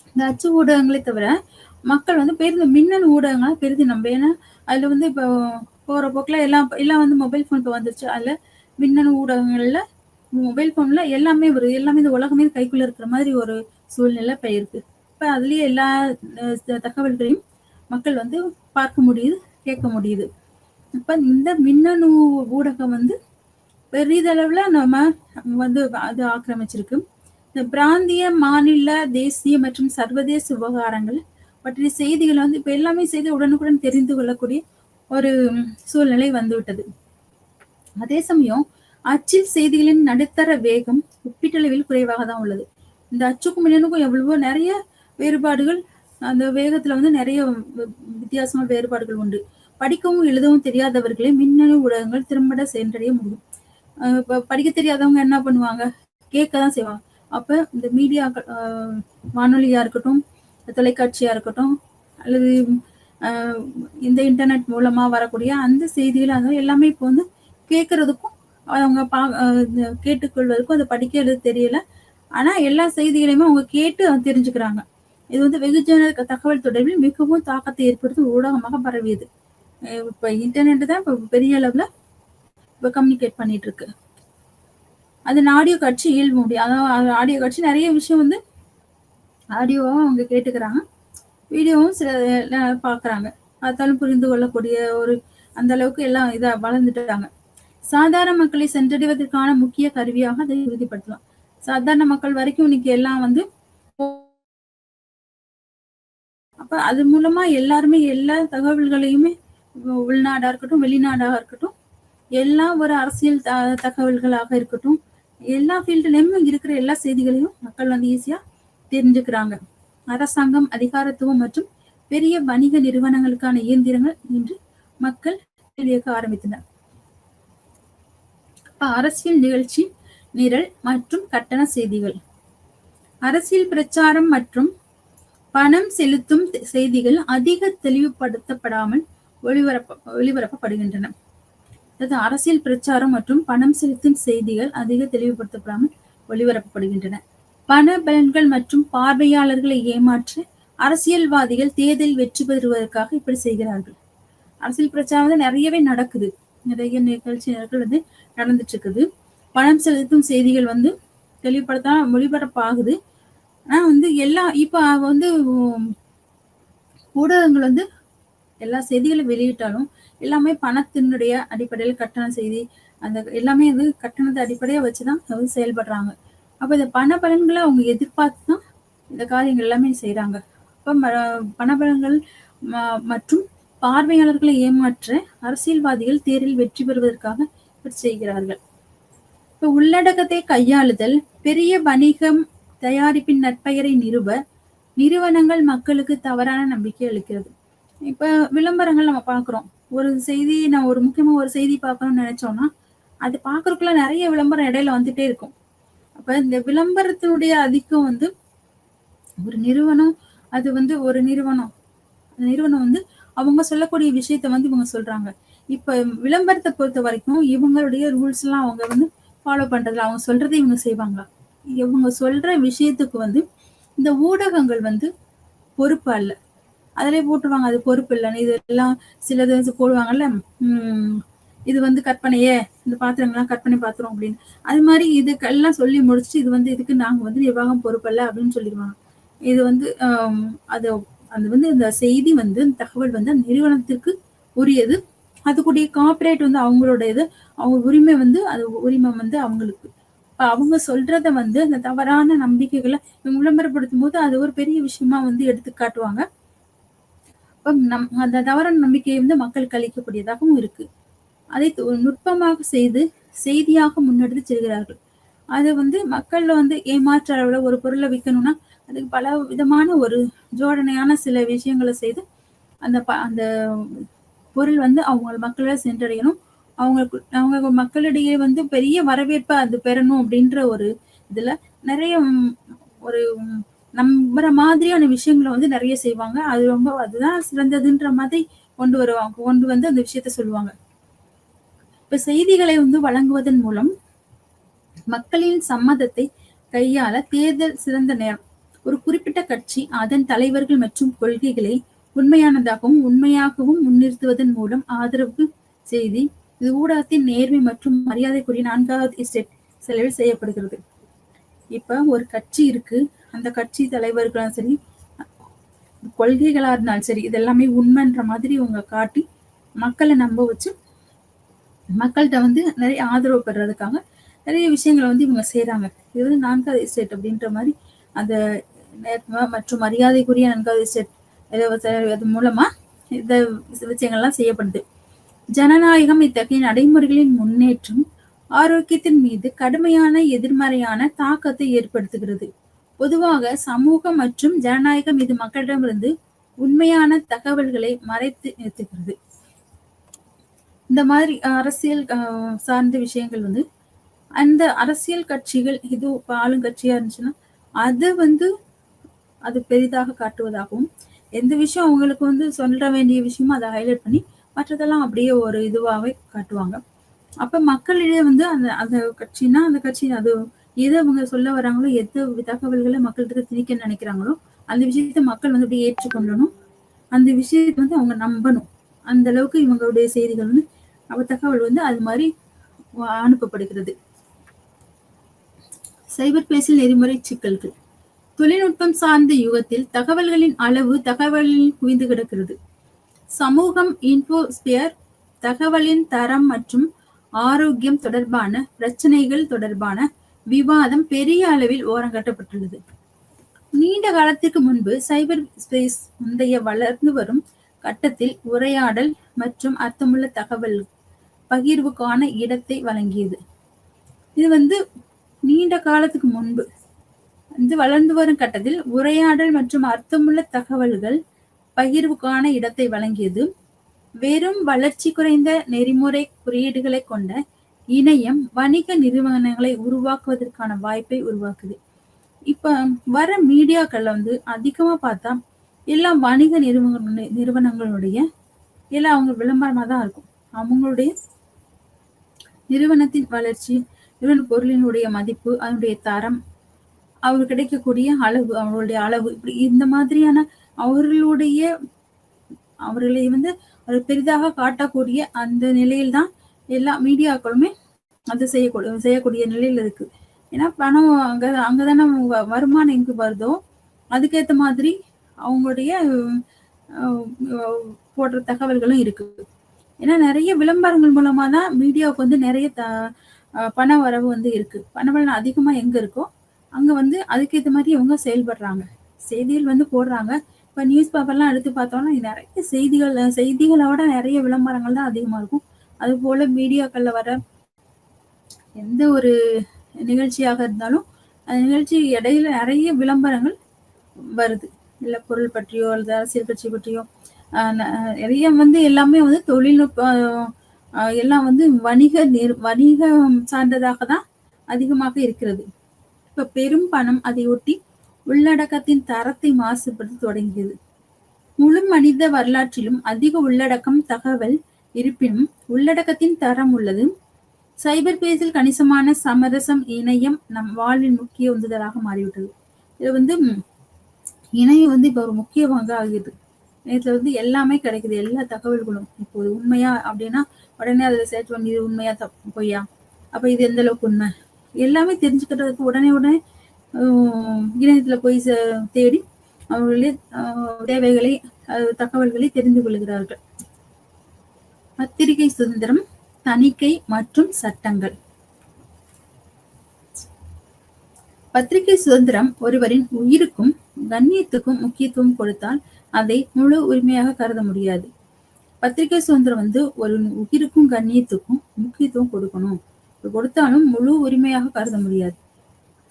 இந்த அச்சு ஊடகங்களை தவிர மக்கள் பெரிது மின்னணு ஊடகங்களை பெரிது நம்ப. ஏன்னா அதுல இப்போ போற போக்குல எல்லாம் மொபைல் போன் இப்போ வந்துருச்சு. அதுல மின்னணு ஊடகங்கள்ல மொபைல் போன்ல எல்லாமே எல்லாமே இந்த உலகமே கைக்குள்ள இருக்கிற மாதிரி ஒரு சூழ்நிலை இப்ப இருக்கு. இப்ப அதுலயே எல்லா தகவல்களையும் மக்கள் பார்க்க முடியுது, கேட்க முடியுது. இப்ப இந்த மின்னணு ஊடகம் பெரிதளவுல நம்ம அது ஆக்கிரமிச்சிருக்கு. இந்த பிராந்திய, மாநில, தேசிய மற்றும் சர்வதேச விவகாரங்கள் பற்றிய செய்திகளை இப்ப எல்லாமே செய்தி உடனுக்குடன் தெரிந்து கொள்ளக்கூடிய ஒரு சூழ்நிலை வந்துவிட்டது. அதே சமயம் அச்சில் செய்திகளின் நடுத்தர வேகம் ஒப்பீட்டளவில் குறைவாக தான் உள்ளது. இந்த அச்சுக்கும் மின்னணுக்கும் எவ்வளவோ நிறைய வேறுபாடுகள், அந்த வேகத்துல நிறைய வித்தியாசமான வேறுபாடுகள் உண்டு. படிக்கவும் எழுதவும் தெரியாதவர்களை மின்னணு ஊடகங்கள் திறம்பட சென்றடைய முடியும். இப்ப படிக்க தெரியாதவங்க என்ன பண்ணுவாங்க, கேட்கதான் செய்வாங்க. அப்ப இந்த மீடியா, வானொலியா இருக்கட்டும், தொலைக்காட்சியா இருக்கட்டும், அல்லது இந்த இன்டர்நெட் மூலமா வரக்கூடிய அந்த செய்திகள் எல்லாமே இப்போ கேட்கறதுக்கும் அவங்க கேட்டுக்கொள்வதற்கும் அதை படிக்கிறது தெரியல. ஆனா எல்லா செய்திகளையுமே அவங்க கேட்டு தெரிஞ்சுக்கிறாங்க. இது வெகுஜன தகவல் தொடர்பில் மிகவும் தாக்கத்தை ஏற்படுத்தும் ஊடகமாக பரவியது. இப்ப இன்டர்நெட் தான் இப்ப பெரிய அளவுல இப்ப கம்யூனிகேட் பண்ணிட்டு இருக்கு. அது ஆடியோ காட்சி இயல்பு முடியும். அதாவது ஆடியோ காட்சி நிறைய விஷயம் ஆடியோவும் அவங்க கேட்டுக்கிறாங்க, வீடியோவும் சில பாக்குறாங்க. அதாலும் புரிந்து கொள்ளக்கூடிய ஒரு அந்த அளவுக்கு எல்லாம் இதை வளர்ந்துட்டாங்க. சாதாரண மக்களை சென்றடைவதற்கான முக்கிய கருவியாக அதை உறுதிப்படுத்தலாம். சாதாரண மக்கள் வரைக்கும் இன்னைக்கு எல்லாம் அப்ப அது மூலமா எல்லாருமே எல்லா தகவல்களையுமே, உள்நாடா இருக்கட்டும், வெளிநாடாக இருக்கட்டும், எல்லாம் ஒரு அரசியல் தகவல்களாக இருக்கட்டும், எல்லா ஃபீல்டுலயும் இருக்கிற எல்லா செய்திகளையும் மக்கள் ஈஸியா தெரிஞ்சுக்கிறாங்க. அரசாங்கம், அதிகாரத்துவம் மற்றும் பெரிய வணிக நிறுவனங்களுக்கான இயந்திரங்கள் இன்று மக்கள் இயக்க ஆரம்பித்தனர். அரசியல் நிகழ்ச்சி நிரல் மற்றும் கட்டண செய்திகள். அரசியல் பிரச்சாரம் மற்றும் பணம் செலுத்தும் செய்திகள் அதிக தெளிவுபடுத்தப்படாமல் ஒளிபரப்பப்படுகின்றன. அதாவது அரசியல் பிரச்சாரம் மற்றும் பணம் செலுத்தும் செய்திகள் அதிக தெளிவுபடுத்தப்படாமல் ஒளிபரப்பப்படுகின்றன. பண பலன்கள் மற்றும் பார்வையாளர்களை ஏமாற்ற அரசியல்வாதிகள் தேர்தலில் வெற்றி பெறுவதற்காக இப்படி செய்கிறார்கள். அரசியல் பிரச்சாரம் நிறையவே நடக்குது, நிறைய நிகழ்ச்சிகள் நடந்துட்டு இருக்குது. பணம் செலுத்தும் செய்திகள் தெளிவுபடுத்தா ஒளிபரப்பாகுது. ஆனா எல்லா இப்ப ஊடகங்கள் எல்லா செய்திகளும் வெளியிட்டாலும் எல்லாமே பணத்தினுடைய அடிப்படையில் கட்டண செய்தி, அந்த எல்லாமே கட்டணத்தை அடிப்படையா வச்சுதான் செயல்படுறாங்க. அப்ப இந்த பண பலன்களை அவங்க எதிர்பார்த்துதான் இந்த காரியங்கள் எல்லாமே செய்யறாங்க. அப்ப பண பலன்கள் மற்றும் பார்வையாளர்களை ஏமாற்ற அரசியல்வாதிகள் தேர்தலில் வெற்றி பெறுவதற்காக இப்படி செய்கிறார்கள். இப்ப உள்ளடக்கத்தை கையாளுதல், பெரிய வணிகம் தயாரிப்பின் நற்பெயரை நிறுவ நிறுவனங்கள் மக்களுக்கு தவறான நம்பிக்கை அளிக்கிறது. இப்ப விளம்பரங்கள் நம்ம பாக்குறோம். ஒரு செய்தி, நான் ஒரு முக்கியமா ஒரு செய்தி பார்க்கணும்னு நினைச்சோம்னா அது பாக்குறதுக்குள்ள நிறைய விளம்பரம் இடையில வந்துட்டே இருக்கும். அப்ப இந்த விளம்பரத்தினுடைய அதிகம் ஒரு நிறுவனம், அது ஒரு நிறுவனம் அவங்க சொல்லக்கூடிய விஷயத்த வந்து இவங்க சொல்றாங்க. இப்ப விளம்பரத்த பொறுத்த வரைக்கும் இவங்களுடைய ரூல்ஸ் எல்லாம் அவங்க வந்து ஃபாலோ பண்றதில்ல. அவங்க சொல்றத இவங்க செய்வாங்களா? இவங்க சொல்ற விஷயத்துக்கு வந்து இந்த ஊடகங்கள் வந்து பொறுப்பு அல்ல. அதிலேயே போட்டுருவாங்க அது பொறுப்பு இல்லன்னு. இதெல்லாம் சிலது வந்து போடுவாங்கல்ல. ம் இது வந்து கற்பனையே, இந்த பாத்திரங்கள்லாம் கற்பனை பாத்திரம் அப்படின்னு. அது மாரி இதுக்கெல்லாம் சொல்லி முடிச்சுட்டு இது வந்து இதுக்கு நாங்க வந்து நிர்வாகம் பொறுப்பல்ல அப்படின்னு சொல்லிருவாங்க. இது வந்து அது அது வந்து இந்த செய்தி வந்து இந்த தகவல் வந்து அந்த நிறுவனத்திற்கு உரியது. அதுக்குடைய காப்பிரைட் வந்து அவங்களோட இது. அவங்க உரிமை வந்து அது உரிமை வந்து அவங்களுக்கு. இப்ப அவங்க சொல்றத வந்து அந்த தவறான நம்பிக்கைகள விளம்பரப்படுத்தும் போது அது ஒரு பெரிய விஷயமா வந்து எடுத்து காட்டுவாங்க. அந்த தவறான நம்பிக்கையை வந்து மக்களுக்கு அளிக்கக்கூடியதாகவும் இருக்கு. அதை நுட்பமாக செய்து செய்தியாக முன்னெடுத்து செல்கிறார்கள். அது வந்து மக்கள்ல வந்து ஏமாற்ற அளவுல ஒரு பொருளை விற்கணும்னா அதுக்கு பல விதமான ஒரு ஜோடனையான சில விஷயங்களை செய்து அந்த பொருள் வந்து அவங்க மக்களை சென்றடையணும். அவங்க மக்களிடையே வந்து பெரிய வரவேற்பை அது பெறணும் அப்படின்ற ஒரு இதுல நிறைய ஒரு நம்புற மாதிரியான விஷயங்களை வந்து நிறைய செய்வாங்க. அது ரொம்ப அதுதான் சிறந்ததுன்ற மாதிரி கொண்டு வந்து அந்த விஷயத்த சொல்லுவாங்க. இப்ப செய்திகளை வந்து வழங்குவதன் மூலம் மக்களின் சம்மதத்தை கையாள தேர்தல் சிறந்த நேரம். ஒரு குறிப்பிட்ட கட்சி அதன் தலைவர்கள் மற்றும் கொள்கைகளை உண்மையானதாகவும் உண்மையாகவும் முன்னிறுத்துவதன் மூலம் ஆதரவு செய்தி இது ஊடகத்தின் நேர்மை மற்றும் மரியாதைக்குரிய 4வது ஸ்டெப் செலவில் செய்யப்படுகிறது. இப்ப ஒரு கட்சி இருக்கு. அந்த கட்சி தலைவர்களும் சரி, கொள்கைகளா இருந்தாலும் சரி, இதெல்லாமே உண்மைன்ற மாதிரி இவங்க காட்டி மக்களை நம்ப வச்சு மக்கள்கிட்ட வந்து நிறைய ஆதரவு பெறதுக்காக நிறைய விஷயங்களை வந்து இவங்க செய்யறாங்க. இது வந்து 4வது ஸ்டேட் அப்படின்ற மாதிரி அந்த மற்றும் மரியாதைக்குரிய 4வது ஸ்டேட் அது மூலமா இந்த விஷயங்கள்லாம் செய்யப்படுது. ஜனநாயகம் இத்தகைய நடைமுறைகளின் முன்னேற்றம் ஆரோக்கியத்தின் மீது கடுமையான எதிர்மறையான தாக்கத்தை ஏற்படுத்துகிறது. பொதுவாக சமூகம் மற்றும் ஜனநாயகம் இது மக்களிடமிருந்து உண்மையான தகவல்களை மறைத்து நிறுத்துகிறது. இந்த மாதிரி அரசியல் சார்ந்த விஷயங்கள் வந்து அந்த அரசியல் கட்சிகள் இது ஆளுங்கட்சியா இருந்துச்சுன்னா அது வந்து அது பெரிதாக காட்டுவதாகவும் எந்த விஷயம் அவங்களுக்கு வந்து சொல்ல வேண்டிய விஷயமோ அதை ஹைலைட் பண்ணி மற்றதெல்லாம் அப்படியே ஒரு இதுவாகவே காட்டுவாங்க. அப்ப மக்களிடையே வந்து அந்த அந்த கட்சினா அந்த கட்சி அது எது அவங்க சொல்ல வராங்களோ எந்த தகவல்களை மக்கள்கிட்ட திணிக்க நினைக்கிறாங்களோ அந்த விஷயத்த மக்கள் வந்து அப்படியே ஏற்றுக்கொள்ளணும். அந்த விஷயத்தை வந்து அவங்க நம்பணும். அந்த அளவுக்கு இவங்களுடைய செய்திகள் வந்து தகவல் வந்து அது மாதிரி அனுப்பப்படுகிறது. சைபர் பேசில் நெறிமுறை சிக்கல்கள். தொழில்நுட்பம் சார்ந்த யுகத்தில் தகவல்களின் அளவு தகவலில் குவிந்து கிடக்கிறது. சமூகம் இன்ஃபோஸ்பியர் தகவலின் தரம் மற்றும் ஆரோக்கியம் தொடர்பான பிரச்சனைகள் தொடர்பான விவாதம் பெரிய அளவில் ஓரங்கட்டப்பட்டுள்ளது. நீண்ட காலத்திற்கு முன்பு சைபர் ஸ்பேஸ் முந்தைய வளர்ந்து வரும் கட்டத்தில் உரையாடல் மற்றும் அர்த்தமுள்ள தகவல் பகிர்வுக்கான இடத்தை வழங்கியது. இது வந்து நீண்ட காலத்துக்கு முன்பு வந்து வளர்ந்து வரும் கட்டத்தில் உரையாடல் மற்றும் அர்த்தமுள்ள தகவல்கள் பகிர்வுக்கான இடத்தை வழங்கியது. வெறும் வளர்ச்சி குறைந்த நெறிமுறை குறியீடுகளை கொண்ட இணையம் வணிக நிறுவனங்களை உருவாக்குவதற்கான வாய்ப்பை உருவாக்குது. இப்ப வர மீடியாக்கள்ல வந்து அதிகமா பார்த்தா எல்லாம் வணிக நிறுவனங்களுடைய எல்லாம் அவங்க விளம்பரமா தான் இருக்கும். அவங்களுடைய நிறுவனத்தின் வளர்ச்சி, நிறுவன பொருளினுடைய மதிப்பு, அதனுடைய தரம், அவர் கிடைக்கக்கூடிய அளவு, அவங்களுடைய அளவு, இப்படி இந்த மாதிரியான அவர்களை வந்து ஒரு பெரிதாக காட்டக்கூடிய அந்த நிலையில்தான் எல்லா மீடியாக்களுமே அது செய்யக்கூடிய நிலையில இருக்கு. ஏன்னா பணம் அங்கதானே வருமானம் எங்க வருதோ அதுக்கேற்ற மாதிரி அவங்களுடைய போடுற தகவல்களும் இருக்கு. ஏன்னா நிறைய விளம்பரங்கள் மூலமா தான் மீடியாவுக்கு வந்து நிறைய பண வரவு வந்து இருக்கு. பணவளம் அதிகமா எங்க இருக்கோ அங்க வந்து அதுக்கேற்ற மாதிரி இவங்க செயல்படுறாங்க. செய்திகள் வந்து போடுறாங்க. இப்ப நியூஸ் பேப்பர்லாம் எடுத்து பார்த்தோம்னா நிறைய செய்திகளோட நிறைய விளம்பரங்கள் தான் அதிகமா இருக்கும். அது போல மீடியாக்கள்ல வர எந்த ஒரு நிகழ்ச்சியாக இருந்தாலும் அந்த நிகழ்ச்சி இடையில நிறைய விளம்பரங்கள் வருது. இல்ல பொருள் பற்றியோ அல்லது அரசியல் கட்சி பற்றியோ நிறைய வந்து எல்லாமே வந்து தொழில்நுட்பம் எல்லாம் வந்து வணிகம் சார்ந்ததாக தான் அதிகமாக இருக்கிறது. இப்ப பெரும் பணம் அதை ஒட்டி உள்ளடக்கத்தின் தரத்தை மாசுபடுத்த தொடங்கியது. முழு மனித வரலாற்றிலும் அதிக உள்ளடக்கம் தகவல் இருப்பினும் உள்ளடக்கத்தின் தரம் உள்ளது. சைபர் பேஸில் கணிசமான சமரசம் இணையம் நம் வாழ்வின் முக்கிய உந்துதலாக மாறிவிட்டது. இது வந்து இணையம் இப்ப ஒரு முக்கிய பங்கு ஆகுது. இணையத்துல எல்லாமே கிடைக்குது, எல்லா தகவல்களும். இப்போ உண்மையா அப்படின்னா உடனே அதுல சர்ச் பண்ணி இது உண்மையா பொய்யா, அப்ப இது எந்த அளவுக்கு உண்மை எல்லாமே தெரிஞ்சுக்கிறதுக்கு உடனே இணையத்துல போய் தேடி அவர்களே தேவைகளை தகவல்களை தெரிந்து கொள்கிறார்கள். பத்திரிகை சுதந்திரம், தணிக்கை மற்றும் சட்டங்கள். பத்திரிகை சுதந்திரம் ஒருவரின் உயிருக்கும் கண்ணியத்துக்கும் முக்கியத்துவம் கொடுத்தால் அதை முழு உரிமையாக கருத முடியாது. பத்திரிகை சுதந்திரம் ஒரு உயிருக்கும் கண்ணியத்துக்கும் முக்கியத்துவம் கொடுக்கணும், கொடுத்தாலும் முழு உரிமையாக கருத முடியாது.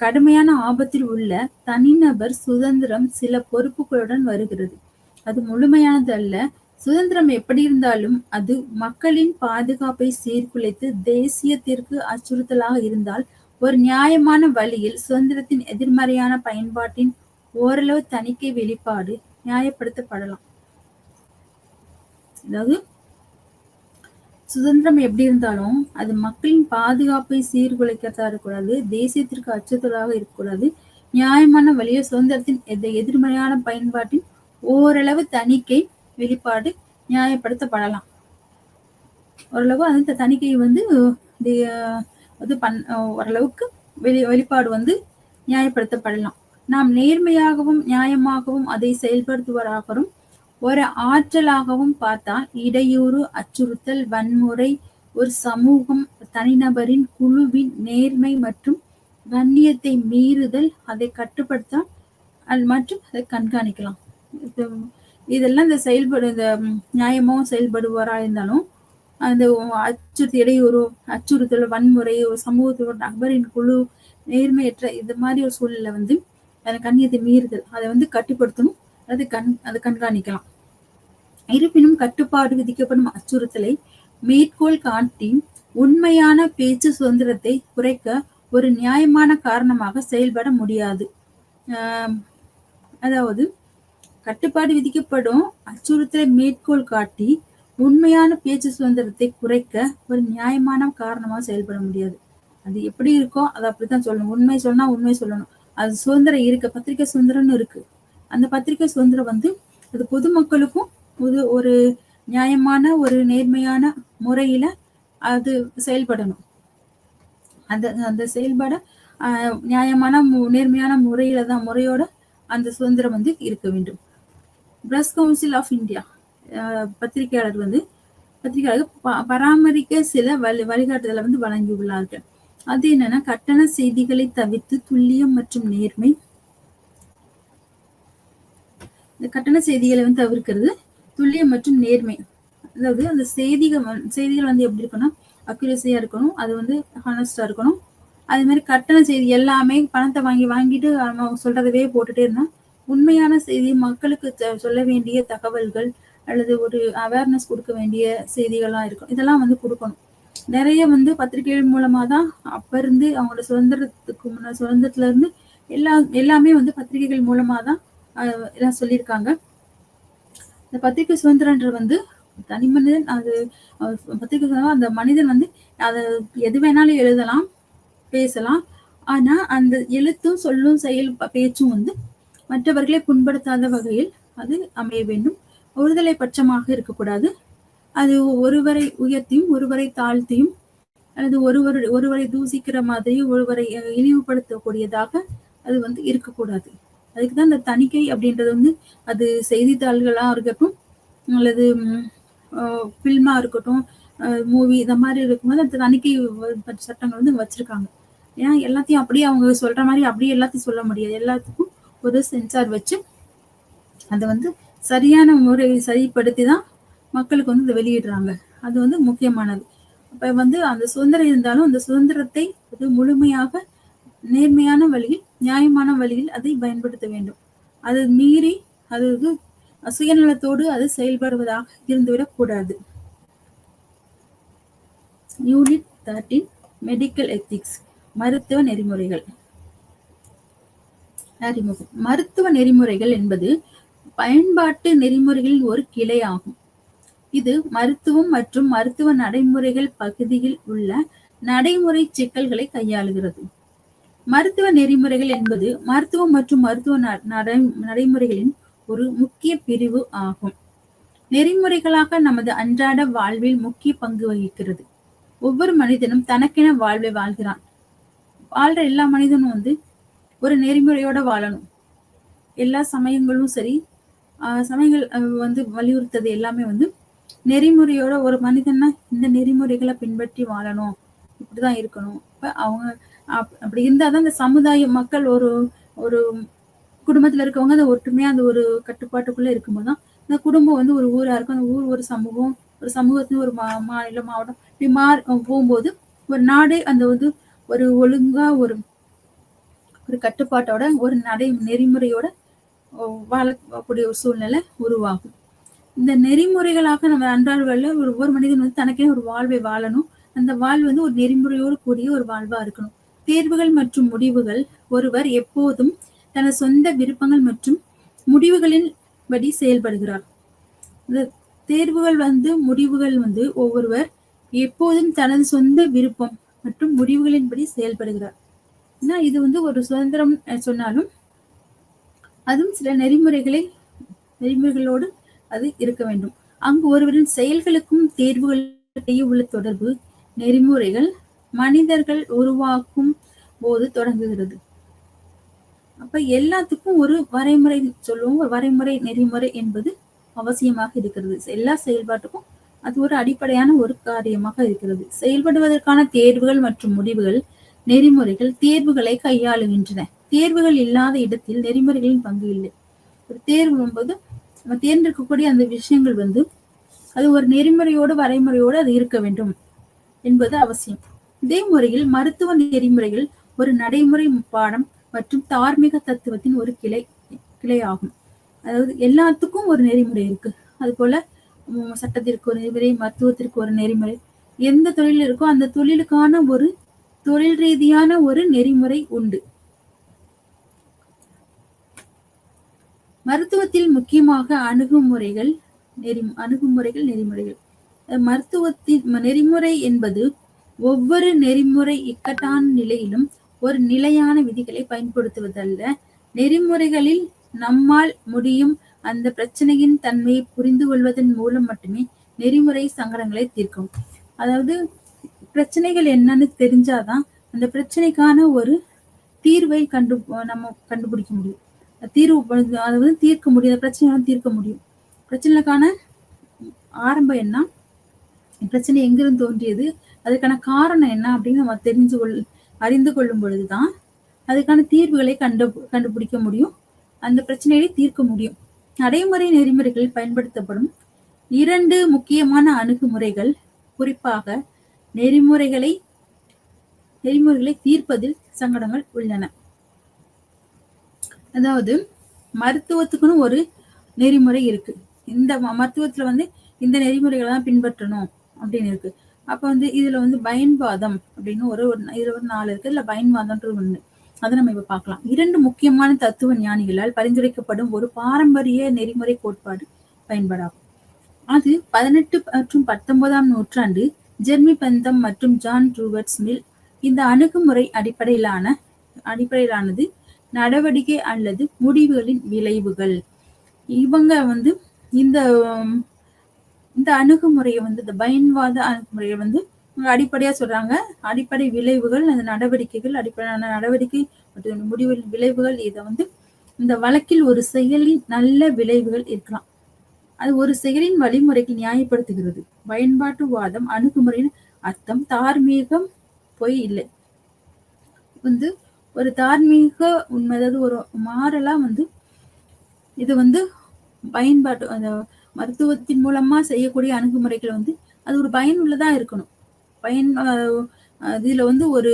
கடுமையான ஆபத்தில் உள்ள தனிநபர் சுதந்திரம் சில பொறுப்புகளுடன் வருகிறது. அது முழுமையானது அல்ல. சுதந்திரம் எப்படி இருந்தாலும் அது மக்களின் பாதுகாப்பை சீர்குலைத்து தேசியத்திற்கு அச்சுறுத்தலாக இருந்தால் ஒரு நியாயமான வழியில் சுதந்திரத்தின் எதிர்மறையான பயன்பாட்டின் ஓரளவு தணிக்கை வெளிப்பாடு நியாயப்படுத்தப்படலாம். அதாவது சுதந்திரம் எப்படி இருந்தாலும் அது மக்களின் பாதுகாப்பை சீர்குலைக்கிறதா இருக்கக்கூடாது, தேசியத்திற்கு அச்சுறுத்தலாக இருக்கக்கூடாது. நியாயமான வழியில் சுதந்திரத்தின் எதிர்மறையான பயன்பாட்டின் ஓரளவு தணிக்கை வெளிப்பாடு நியாயப்படுத்தப்படலாம். ஓரளவு அந்த தணிக்கை ஓரளவுக்கு வெளிப்பாடு நியாயப்படுத்தப்படலாம். நாம் நேர்மையாகவும் நியாயமாகவும் அதை செயல்படுத்துவராகவும் ஒரு ஆற்றலாகவும் பார்த்தால் இடையூறு, அச்சுறுத்தல், வன்முறை ஒரு சமூகம், தனிநபரின், குழுவின் நேர்மை மற்றும் கண்ணியத்தை மீறுதல், அதை கட்டுப்படுத்த மற்றும் அதை கண்காணிக்கலாம். இதெல்லாம் இந்த நியாயமாகவும் செயல்படுவாரா இருந்தாலும் அந்த இடையூறு, அச்சுறுத்தல், வன்முறை ஒரு சமூகத்தோட நபரின் குழு, நேர்மையற்ற இது மாதிரி ஒரு சூழ்நிலை அந்த கண்ணியத்தை மீறுதல், அதை கட்டுப்படுத்தணும், அதை கண்காணிக்கலாம். இருப்பினும் கட்டுப்பாடு விதிக்கப்படும் அச்சுறுத்தலை மேற்கோள் காட்டி உண்மையான பேச்சு சுதந்திரத்தை குறைக்க ஒரு நியாயமான காரணமாக செயல்பட முடியாது. அதாவது கட்டுப்பாடு விதிக்கப்படும் அச்சுறுத்தலை மேற்கோள் காட்டி உண்மையான பேச்சு சுதந்திரத்தை குறைக்க ஒரு நியாயமான காரணமாக செயல்பட முடியாது. அது எப்படி இருக்கோ அதை அப்படித்தான் சொல்லணும். உண்மை சொன்னா உண்மை சொல்லணும். அது சுதந்திரம் இருக்கு, பத்திரிகை சுதந்திரம்னு இருக்கு. அந்த பத்திரிகை சுதந்திரம் அது பொதுமக்களுக்கும் ஒரு நியாயமான ஒரு நேர்மையான முறையில அது செயல்படணும். அந்த செயல்பட நியாயமான நேர்மையான முறையோட அந்த சுதந்திரம் இருக்க வேண்டும். பிரஸ் கவுன்சில் ஆஃப் இந்தியா பத்திரிகையாளர் பராமரிக்க சில வழிகாட்டுதலை வழங்கியுள்ளார்கள். அது என்னன்னா, கட்டண செய்திகளை தவிர்த்து துல்லியம் மற்றும் நேர்மை. இந்த கட்டண செய்திகளை தவிர்க்கிறது துல்லியம் மற்றும் நேர்மை. அதாவது அந்த செய்திகள் எப்படி இருக்கணும், அக்யூரஸியா இருக்கணும், அது ஹானஸ்டா இருக்கணும். அதே மாதிரி கட்டண செய்தி எல்லாமே பணத்தை வாங்கிட்டு சொல்றதவே போட்டுட்டே இருந்தா உண்மையான செய்தி, மக்களுக்கு சொல்ல வேண்டிய தகவல்கள் அல்லது ஒரு அவேர்னஸ் கொடுக்க வேண்டிய செய்திகள்லாம் இருக்கும். இதெல்லாம் கொடுக்கணும். நிறைய பத்திரிகைகள் மூலமா தான் அப்ப இருந்து அவங்களோட சுதந்திரத்துல இருந்து எல்லாமே பத்திரிகைகள் மூலமா தான் எல்லாம் சொல்லியிருக்காங்க. இந்த பத்திரிகை சுதந்திரன்ற தனி மனிதன், அது பத்திரிகை சுதந்திரம், அந்த மனிதன் அதை எது வேணாலும் எழுதலாம், பேசலாம். ஆனா அந்த எழுத்தும் சொல்லும் செயல் பேச்சும் மற்றவர்களை புண்படுத்தாத வகையில் அது அமைய வேண்டும். ஒருதலை பட்சமாக இருக்கக்கூடாது. அது ஒருவரை உயர்த்தியும் ஒருவரை தாழ்த்தியும் அல்லது ஒருவரை தூசிக்கிற மாதிரி ஒருவரை இழிவுபடுத்தக்கூடியதாக அது இருக்கக்கூடாது. அதுக்குதான் இந்த தணிக்கை அப்படின்றது அது செய்தித்தாள்களா இருக்கட்டும் அல்லது பில்மா இருக்கட்டும், மூவி இந்த மாதிரி இருக்கும்போது அந்த தணிக்கை சட்டங்கள் வச்சிருக்காங்க. ஏன்னா எல்லாத்தையும் அப்படியே அவங்க சொல்ற மாதிரி அப்படியே எல்லாத்தையும் சொல்ல முடியாது. எல்லாத்துக்கும் ஒரு சென்சார் வச்சு அதை சரியான முறையை சரிப்படுத்தி தான் மக்களுக்கு இதை வெளியிடுறாங்க. அது முக்கியமானது. அப்ப அந்த சுதந்திரம் இருந்தாலும் அந்த சுதந்திரத்தை முழுமையாக நேர்மையான வழியில், நியாயமான வழியில் அதை பயன்படுத்த வேண்டும். அது மீறி அது சுயநலத்தோடு அது செயல்படுவதாக இருந்துவிடக் கூடாது. யூனிட் 13 மெடிக்கல் எத்திக்ஸ், மருத்துவ நெறிமுறைகள். அறிமுகம். மருத்துவ நெறிமுறைகள் என்பது பயன்பாட்டு நெறிமுறைகளின் ஒரு கிளை ஆகும். இது மருத்துவம் மற்றும் மருத்துவ நடைமுறைகள் பகுதியில் உள்ள நடைமுறை சிக்கல்களை கையாளுகிறது. மருத்துவ நெறிமுறைகள் என்பது மருத்துவம் மற்றும் மருத்துவ நடைமுறைகளின் ஒரு முக்கிய பிரிவு ஆகும். நெறிமுறைகளாக நமது அன்றாட வாழ்வில் முக்கிய பங்கு வகிக்கிறது. ஒவ்வொரு மனிதனும் தனக்கென வாழ்வை வாழ்கிறான். வாழ்ற எல்லா மனிதனும் ஒரு நெறிமுறையோட வாழணும். எல்லா சமயங்களும் சரி, சமயங்கள் வலியுறுத்தது எல்லாமே நெறிமுறையோட ஒரு மனிதன்னா இந்த நெறிமுறைகளை பின்பற்றி வாழணும், இப்படிதான் இருக்கணும். இப்ப அவங்க அப்படி இருந்தாதான் இந்த சமுதாய மக்கள் ஒரு ஒரு குடும்பத்துல இருக்கவங்க அந்த ஒற்றுமையா அந்த ஒரு கட்டுப்பாட்டுக்குள்ள இருக்கும்போதுதான் இந்த குடும்பம் ஒரு ஊரா இருக்கும். அந்த ஊர் ஒரு சமூகம், ஒரு சமூகத்துல ஒரு மாநிலம், மாவட்டம் இப்படி போகும்போது ஒரு நாடு அந்த ஒரு ஒழுங்கா ஒரு கட்டுப்பாட்டோட ஒரு நெறிமுறையோட வாழக்கூடிய ஒரு சூழ்நிலை உருவாகும். இந்த நெறிமுறைகளாக நம்ம அன்றாட ஒவ்வொரு மனிதன் தனக்கே ஒரு வாழ்வை வாழணும். அந்த வாழ்வு ஒரு நெறிமுறையோடு கூடிய ஒரு வாழ்வா இருக்கணும். தேர்வுகள் மற்றும் முடிவுகள் ஒருவர் எப்போதும் தனது சொந்த விருப்பங்கள் மற்றும் முடிவுகளின் படி செயல்படுகிறார். இந்த தேர்வுகள் முடிவுகள் ஒவ்வொருவர் எப்போதும் தனது சொந்த விருப்பம் மற்றும் முடிவுகளின்படி செயல்படுகிறார். இது ஒரு சுதந்திரம் சொன்னாலும் அதுவும் சில நெறிமுறைகளோடு அது இருக்க வேண்டும். அங்கு ஒருவரின் செயல்களுக்கும் தேர்வுகளுக்கிடையே உள்ள தொடர்பு நெறிமுறைகள் மனிதர்கள் உருவாக்கும் போது தொடங்குகிறது. அப்ப எல்லாத்துக்கும் ஒரு வரைமுறை சொல்லுவோம். ஒரு வரைமுறை நெறிமுறை என்பது அவசியமாக இருக்கிறது. எல்லா செயல்பாட்டுக்கும் அது ஒரு அடிப்படையான ஒரு காரியமாக இருக்கிறது. செயல்படுவதற்கான தேர்வுகள் மற்றும் முடிவுகள் நெறிமுறைகள் தேர்வுகளை கையாளுகின்றன. தேர்வுகள் இல்லாத இடத்தில் நெறிமுறைகளின் பங்கு இல்லை. ஒரு தேர்வு என்பது நம்ம தேர்ந்தெடுக்கக்கூடிய அந்த விஷயங்கள் அது ஒரு நெறிமுறையோடு வரைமுறையோடு அது இருக்க வேண்டும் என்பது அவசியம். இதே முறையில் மருத்துவ நெறிமுறைகள் ஒரு நடைமுறை பாடம் மற்றும் தார்மீக தத்துவத்தின் ஒரு கிளை ஆகும். அதாவது எல்லாத்துக்கும் ஒரு நெறிமுறை இருக்கு. அது போல சட்டத்திற்கு ஒரு நெறிமுறை, மருத்துவத்திற்கு ஒரு நெறிமுறை, எந்த தொழில் இருக்கோ அந்த தொழிலுக்கான ஒரு தொழில் ரீதியான ஒரு நெறிமுறை உண்டு. மருத்துவத்தில் முக்கியமாக அணுகுமுறைகள் நெறிமுறைகள். மருத்துவத்தின் நெறிமுறை என்பது ஒவ்வொரு நெறிமுறை இக்கட்டான நிலையிலும் ஒரு நிலையான விதிகளை பயன்படுத்துவதல்ல. நெறிமுறைகளில் நம்மால் முடியும் அந்த பிரச்சனையின் தன்மையை புரிந்து கொள்வதன் மூலம் மட்டுமே நெறிமுறை சங்கடங்களை தீர்க்கும். அதாவது பிரச்சனைகள் என்னன்னு தெரிஞ்சாதான் அந்த பிரச்சனைக்கான ஒரு தீர்வை நம்ம கண்டுபிடிக்க முடியும். தீர்வு தீர்க்க முடியும். பிரச்சனை தீர்க்க முடியும். பிரச்சனைக்கான ஆரம்பம் என்ன, பிரச்சனை எங்கிருந்து தோன்றியது, அதுக்கான காரணம் என்ன அப்படின்னு நம்ம அறிந்து கொள்ளும் பொழுதுதான் அதுக்கான தீர்வுகளை கண்டுபிடிக்க முடியும். அந்த பிரச்சனையை தீர்க்க முடியும். நடைமுறை நெறிமுறைகளில் பயன்படுத்தப்படும் 2 முக்கியமான அணுகுமுறைகள் குறிப்பாக நெறிமுறைகளை தீர்ப்பதில் சங்கடங்கள் உள்ளன. அதாவது மருத்துவத்துக்குன்னு ஒரு நெறிமுறை இருக்கு. இந்த மருத்துவத்துல இந்த நெறிமுறைகளை தான் பின்பற்றணும் அப்படின்னு இருக்கு. அப்ப இதுல பயன்வாதம் அப்படின்னு ஒரு 4 இருக்கு. இதுல பயன்வாதம்ன்றது ஒண்ணு. அதை நம்ம இப்ப பார்க்கலாம். 2 முக்கியமான தத்துவ ஞானிகளால் பரிந்துரைக்கப்படும் ஒரு பாரம்பரிய நெறிமுறை கோட்பாடு பயன்பாடாகும். அது 18 மற்றும் 19ஆம் நூற்றாண்டு ஜெர்மி பெந்தம் மற்றும் ஜான் ரூவர்ட்ஸ் மில். இந்த அணுகுமுறை அடிப்படையிலானது நடவடிக்கை அல்லது முடிவுகளின் விளைவுகள். இவங்க இந்த அணுகுமுறையை இந்த பயன்வாத அணுகுமுறையை அடிப்படையா சொல்றாங்க. அடிப்படை விளைவுகள், அந்த நடவடிக்கைகள், அடிப்படையான நடவடிக்கை மற்றும் முடிவுகளின் விளைவுகள். இதை இந்த வழக்கில் ஒரு செயலின் நல்ல விளைவுகள் இருக்கலாம். அது ஒரு செயலின் வழிமுறைக்கு நியாயப்படுத்துகிறது. பயன்பாட்டுவாதம் அணுகுமுறையின் அர்த்தம் தார்மீகம் பொய் இல்லை. ஒரு தார்மீக உண்மை, அதாவது ஒரு மாறலா இது பயன்பாட்டு அந்த மருத்துவத்தின் மூலமா செய்யக்கூடிய அணுகுமுறைகள் அது ஒரு பயனுள்ளதா இருக்கணும். இதுல ஒரு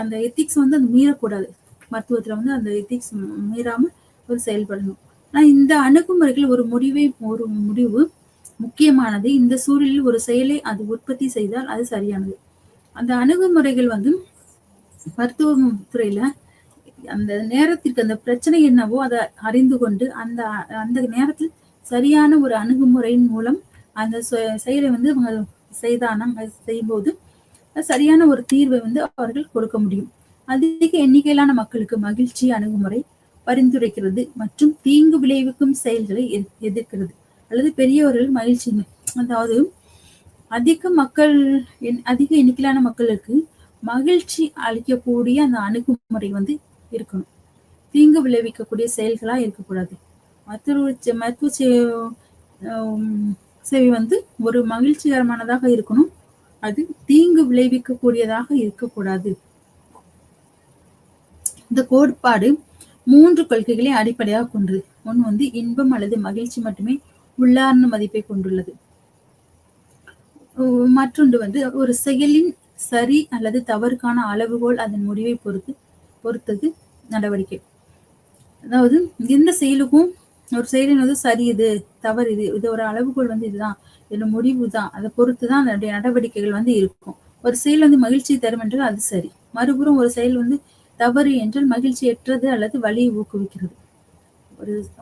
அந்த எத்திக்ஸ் அது மீறக்கூடாது. மருத்துவத்துல அந்த எத்திக்ஸ் மீறாம ஒரு செயல்படணும். ஆனா இந்த அணுகுமுறைகள் ஒரு முடிவு முக்கியமானது. இந்த சூழலில் ஒரு செயலை அது உற்பத்தி செய்தால் அது சரியானது. அந்த அணுகுமுறைகள் மருத்துவ துறையில அந்த நேரத்திற்கு அந்த பிரச்சனை என்னவோ அதை அறிந்து கொண்டு அந்த அந்த நேரத்தில் சரியான ஒரு அணுகுமுறையின் மூலம் அந்த செயலை வந்து அவங்க செய்யும்போது சரியான ஒரு தீர்வை வந்து அவர்கள் கொடுக்க முடியும். அதிக எண்ணிக்கையிலான மக்களுக்கு மகிழ்ச்சி அணுகுமுறை பரிந்துரைக்கிறது மற்றும் தீங்கு விளைவிக்கும் செயல்களை எதிர்க்கிறது. அல்லது பெரியவர்கள் மகிழ்ச்சி, அதாவது அதிக எண்ணிக்கையிலான மக்களுக்கு மகிழ்ச்சி அளிக்கக்கூடிய அந்த அணுகுமுறை வந்து இருக்கணும். தீங்கு விளைவிக்கக்கூடிய செயல்களா இருக்கக்கூடாது. மருத்துவ சேவை வந்து ஒரு மகிழ்ச்சிகரமானதாக இருக்கணும். அது தீங்கு விளைவிக்கக்கூடியதாக இருக்கக்கூடாது. இந்த கோட்பாடு 3 கொள்கைகளை அடிப்படையாக கொண்டது. ஒன்று வந்து இன்பம் அல்லது மகிழ்ச்சி மட்டுமே உள்ளார்ந்த மதிப்பை கொண்டுள்ளது. மற்றொன்று வந்து ஒரு செயலின் சரி அல்லது தவறுக்கான அளவுகோல் அதன் முடிவை பொறுத்தது நடவடிக்கை. அதாவது எந்த செயலுக்கும் ஒரு செயலின் வந்து சரி இது தவறு இது ஒரு அளவுகோல் வந்து இதுதான், இதோட முடிவு தான், அதை பொறுத்துதான் அதனுடைய நடவடிக்கைகள் வந்து இருக்கும். ஒரு செயல் வந்து மகிழ்ச்சி தரும் என்றால் அது சரி. மறுபுறம் ஒரு செயல் வந்து தவறு என்றால் மகிழ்ச்சியற்றது அல்லது வலியை ஊக்குவிக்கிறது.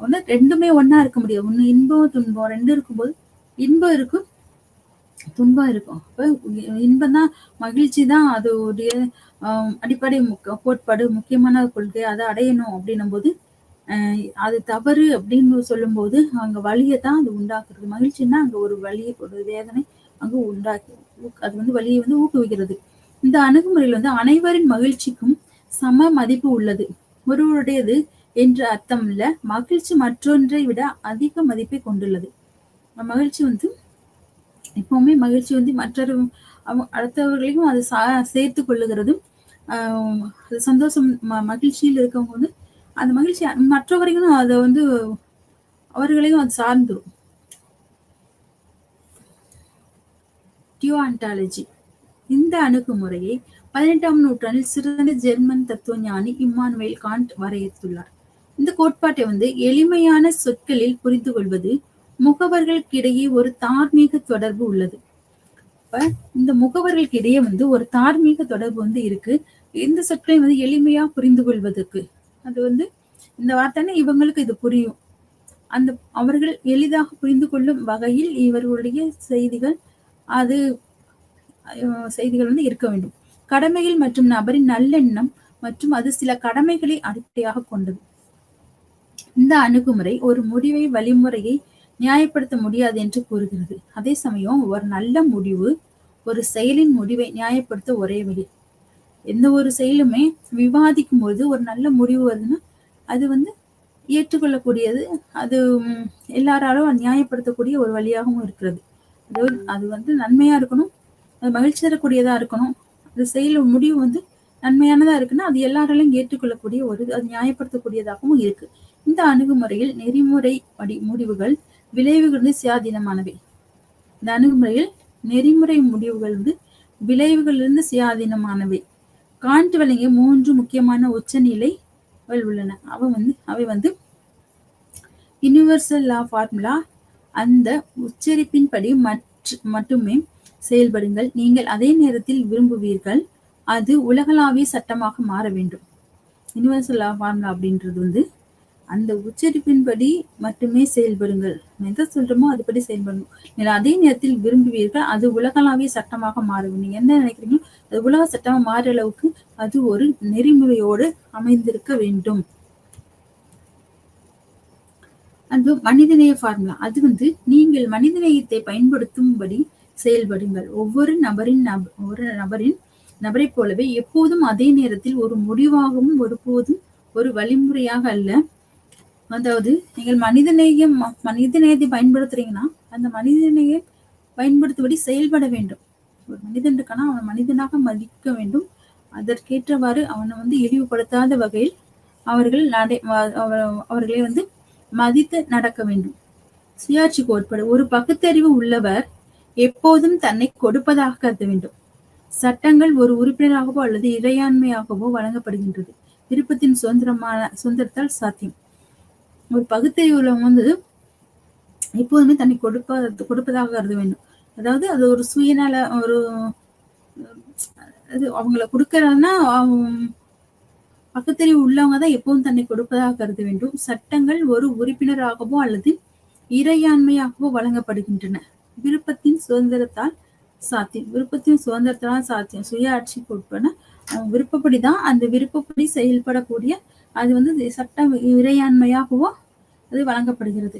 ஒண்ணு ரெண்டுமே ஒன்னா இருக்க முடியாது. ஒண்ணு இன்பம் துன்பம் ரெண்டு இருக்கும்போது இன்பம் இருக்கும், துன்பம் இருக்கும். அப்ப இன்பம் தான், மகிழ்ச்சி தான் அதோடைய அடிப்படை கோட்பாடு, முக்கியமான கொள்கை. அதை அடையணும் அப்படின்னும் போது அது தவறு அப்படின்னு சொல்லும் போது அங்க வலியை தான் அது உண்டாக்குறது. மகிழ்ச்சின்னா அங்க ஒரு வலி, ஒரு வேதனை அங்க அது வந்து வலியை வந்து ஊக்குவிக்கிறது. இந்த அணுகுமுறையில் வந்து அனைவரின் மகிழ்ச்சிக்கும் சம மதிப்பு உள்ளது. ஒருவருடையது என்ற அர்த்தம் இல்ல, மகிழ்ச்சி மற்றொன்றை விட அதிக மதிப்பை கொண்டுள்ளது. மகிழ்ச்சி வந்து எப்பவுமே மகிழ்ச்சி வந்து அடுத்தவர்களையும் அது சேர்த்து கொள்ளுகிறதும், அது சந்தோஷம் மகிழ்ச்சியில் இருக்கவங்க வந்து அந்த மகிழ்ச்சி மற்றவரையும் அதை வந்து அவர்களையும் அது சார்ந்துடும். டியோஆண்டாலஜி இந்த அணுகுமுறையை 18ஆம் நூற்றாண்டில் சிறந்த ஜெர்மன் தத்துவ ஞானி இம்மானுவேல் காண்ட் வரையறுத்துள்ளார். இந்த கோட்பாட்டை வந்து எளிமையான சொற்களில் புரிந்து கொள்வது முகவர்களுக்கிடையே ஒரு தார்மீக தொடர்பு உள்ளது. இப்ப இந்த முகவர்களுக்கு இடையே வந்து ஒரு தார்மீக தொடர்பு வந்து இருக்கு. இந்த சொற்களை வந்து எளிமையா புரிந்து கொள்வதற்கு, அது வந்து இந்த வார்த்தைன்னா இவங்களுக்கு இது புரியும், அந்த அவர்கள் எளிதாக புரிந்து கொள்ளும் வகையில் இவர்களுடைய செய்திகள் வந்து இருக்க வேண்டும். கடமைகள் மற்றும் நபரின் நல்லெண்ணம் மற்றும் அது சில கடமைகளை அடிப்படையாக கொண்டது. இந்த அணுகுமுறை ஒரு முடிவை வழிமுறையை நியாயப்படுத்த முடியாது என்று கூறுகிறது. அதே சமயம் ஒரு நல்ல முடிவு ஒரு செயலின் முடிவை நியாயப்படுத்த ஒரே வழி. எந்த ஒரு செயலுமே விவாதிக்கும் போது ஒரு நல்ல முடிவு வருதுன்னா அது வந்து ஏற்றுக்கொள்ளக்கூடியது, அது எல்லாராலும் நியாயப்படுத்தக்கூடிய ஒரு வழியாகவும் இருக்கிறது. அது வந்து நன்மையா இருக்கணும், அது மகிழ்ச்சி தரக்கூடியதா இருக்கணும். அது செயல் முடிவு வந்து நன்மையானதா இருக்குன்னா அது எல்லாராலையும் ஏற்றுக்கொள்ளக்கூடிய அது நியாயப்படுத்தக்கூடியதாகவும் இருக்கு. இந்த அணுகுமுறையில் நெறிமுறை முடிவுகள் விளைவுகள் சுயாதீனமானவை. இந்த அணுகுமுறையில் நெறிமுறை முடிவுகள் வந்து விளைவுகளிலிருந்து சுயாதீனமானவை. காண்ட் வழங்கிய 3 முக்கியமான உச்சநிலைகள் உள்ளன. அவை வந்து யுனிவர்சல் லா ஃபார்முலா, அந்த உச்சரிப்பின்படி மட்டுமே செயல்படுங்கள், நீங்கள் அதே நேரத்தில் விரும்புவீர்கள், அது உலகளாவிய சட்டமாக மாற வேண்டும். யுனிவர்சல் லா ஃபார்முலா அப்படின்றது வந்து அந்த உச்சரிப்பின்படி மட்டுமே செயல்படுங்கள், எதை சொல்றோமோ அதுபடி செயல்படணும், நீங்கள் அதே நேரத்தில் விரும்புவீர்கள், அது உலகளாவிய சட்டமாக மாற வேண்டும். நீங்க என்ன நினைக்கிறீங்களோ அது உலக சட்டமா மாற அளவுக்கு அது ஒரு நெறிமுறையோடு அமைந்திருக்க வேண்டும். அது மனிதநேய ஃபார்முலா. அது வந்து நீங்கள் மனிதநேயத்தை பயன்படுத்தும்படி செயல்படுங்கள். ஒவ்வொரு நபரை போலவே எப்போதும் அதே நேரத்தில் ஒரு முடிவாகவும் ஒருபோதும் ஒரு வழிமுறையாக அல்ல. அதாவது நீங்கள் மனிதநேயத்தை பயன்படுத்துறீங்கன்னா அந்த மனிதநேய பயன்படுத்தும்படி செயல்பட வேண்டும். ஒரு மனிதன் இருக்கானா அவன் மனிதனாக மதிக்க வேண்டும். அதற்கேற்றவாறு அவனை வந்து இழிவுபடுத்தாத வகையில் அவர்களை வந்து மதித்து நடக்க வேண்டும். சுயாட்சி கோட்பாடு. ஒரு பகுத்தறிவு உள்ளவர் எப்போதும் தன்னை கொடுப்பதாக கருத வேண்டும். சட்டங்கள் ஒரு உறுப்பினராகவோ அல்லது இறையாண்மையாகவோ வழங்கப்படுகின்றது. விருப்பத்தின் சுதந்திரத்தால் சாத்தியம். ஒரு பகுத்தறிவு உள்ளவங்க வந்து எப்போதுமே தன்னை கொடுப்பதாக கருத வேண்டும். அதாவது அது ஒரு சுயநல அது அவங்களை கொடுக்கறதுன்னா பகுத்தறிவு உள்ளவங்க தான் எப்பவும் தன்னை கொடுப்பதாக கருத வேண்டும். சட்டங்கள் ஒரு உறுப்பினராகவோ அல்லது இறையாண்மையாகவோ வழங்கப்படுகின்றன. விருப்பத்தின் சுதந்திரத்தால் சாத்தியம். விருப்பத்தின் சுதந்திரத்தால் சாத்தியம். சுய ஆட்சிக்கு உட்பட விருப்பப்படிதான் அந்த விருப்பப்படி செயல்படக்கூடிய அது வந்து சட்டம் இறையாண்மையாகவோ அது வழங்கப்படுகிறது.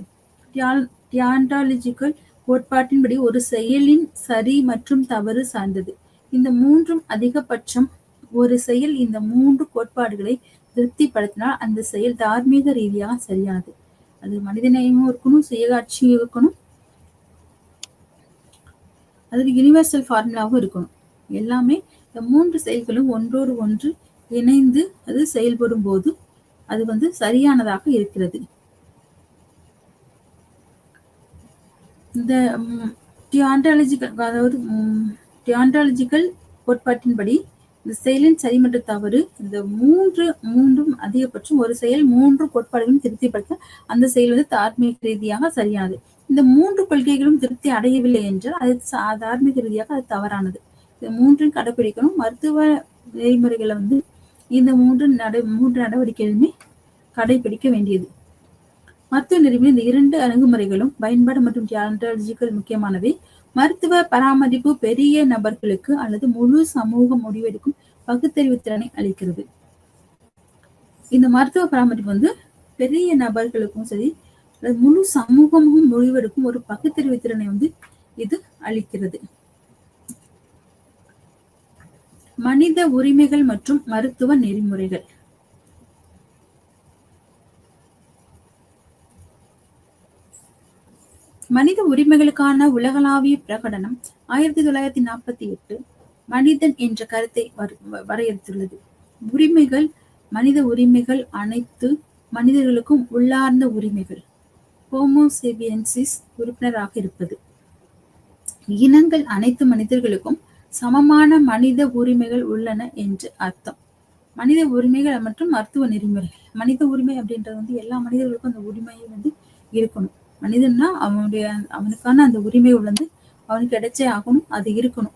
டியான்டாலஜிக்கல் கோட்பாட்டின்படி ஒரு செயலின் சரி மற்றும் தவறு சார்ந்தது. இந்த மூன்றும் அதிகபட்சம் ஒரு செயல் இந்த மூன்று கோட்பாடுகளை திருப்திப்படுத்தினால் அந்த செயல் தார்மீக ரீதியாக சரியானது. அது மனிதநேயமும் இருக்கணும், சுயஆட்சியும் இருக்கணும், அது யூனிவர்சல் ஃபார்முலாவும் இருக்கணும். எல்லாமே இந்த மூன்று செயல்களும் ஒன்றோடு ஒன்று இணைந்து அது செயல்படும் போது அது வந்து சரியானதாக இருக்கிறது. இந்த டியான்டாலஜிக்கல் கோட்பாட்டின்படி இந்த செயலின் சரி மற்றும் தவறு இந்த மூன்றும் அதிகபட்சம் ஒரு செயல் மூன்று கோட்பாடுகளும் திருப்திப்படுத்த அந்த செயல் வந்து தார்மீக ரீதியாக சரியானது. இந்த மூன்று கொள்கைகளும் திருப்தி அடையவில்லை என்றால் அது தார்மீக ரீதியாக அது தவறானது. இந்த மூன்றையும் கடைபிடிக்கணும். மருத்துவ நெறிமுறைகளை வந்து இந்த மூன்று நடவடிக்கைகளுமே கடைபிடிக்க வேண்டியது. மருத்துவ நெறிமுறை இந்த இரண்டு அணுகுமுறைகளும் பயன்பாடு மற்றும் டியான்டாலஜிக்கல் முக்கியமானவை. மருத்துவ பராமரிப்பு பெரிய நபர்களுக்கு அல்லது முழு சமூக முடிவெடுக்கும் பகுத்தறிவு திறனை அளிக்கிறது. இந்த மருத்துவ பராமரிப்பு வந்து பெரிய நபர்களுக்கும் சரி முழு சமூகமும் முடிவெடுக்கும் ஒரு பகுத்தறிவு திறனை வந்து இது அளிக்கிறது. மனித உரிமைகள் மற்றும் மருத்துவ நெறிமுறைகள். மனித உரிமைகளுக்கான உலகளாவிய பிரகடனம் 1948 மனிதன் என்ற கருத்தை வரையறுத்துள்ளது. உரிமைகள் மனித உரிமைகள் அனைத்து மனிதர்களுக்கும் உள்ளார்ந்த உரிமைகள். ஹோமோசேபியன்சிஸ் உறுப்பினராக இருப்பது. இனங்கள் அனைத்து மனிதர்களுக்கும் சமமான மனித உரிமைகள் உள்ளன என்று அர்த்தம். மனித உரிமைகள் மற்றும் மருத்துவ நெறிமுறைகள். மனித உரிமை அப்படின்றது வந்து எல்லா மனிதர்களுக்கும் அந்த உரிமையை வந்து இருக்கணும். மனிதன்னா அவனுக்கான அந்த உரிமை வந்து அவனுக்கு கிடைச்சே ஆகணும், அது இருக்கணும்.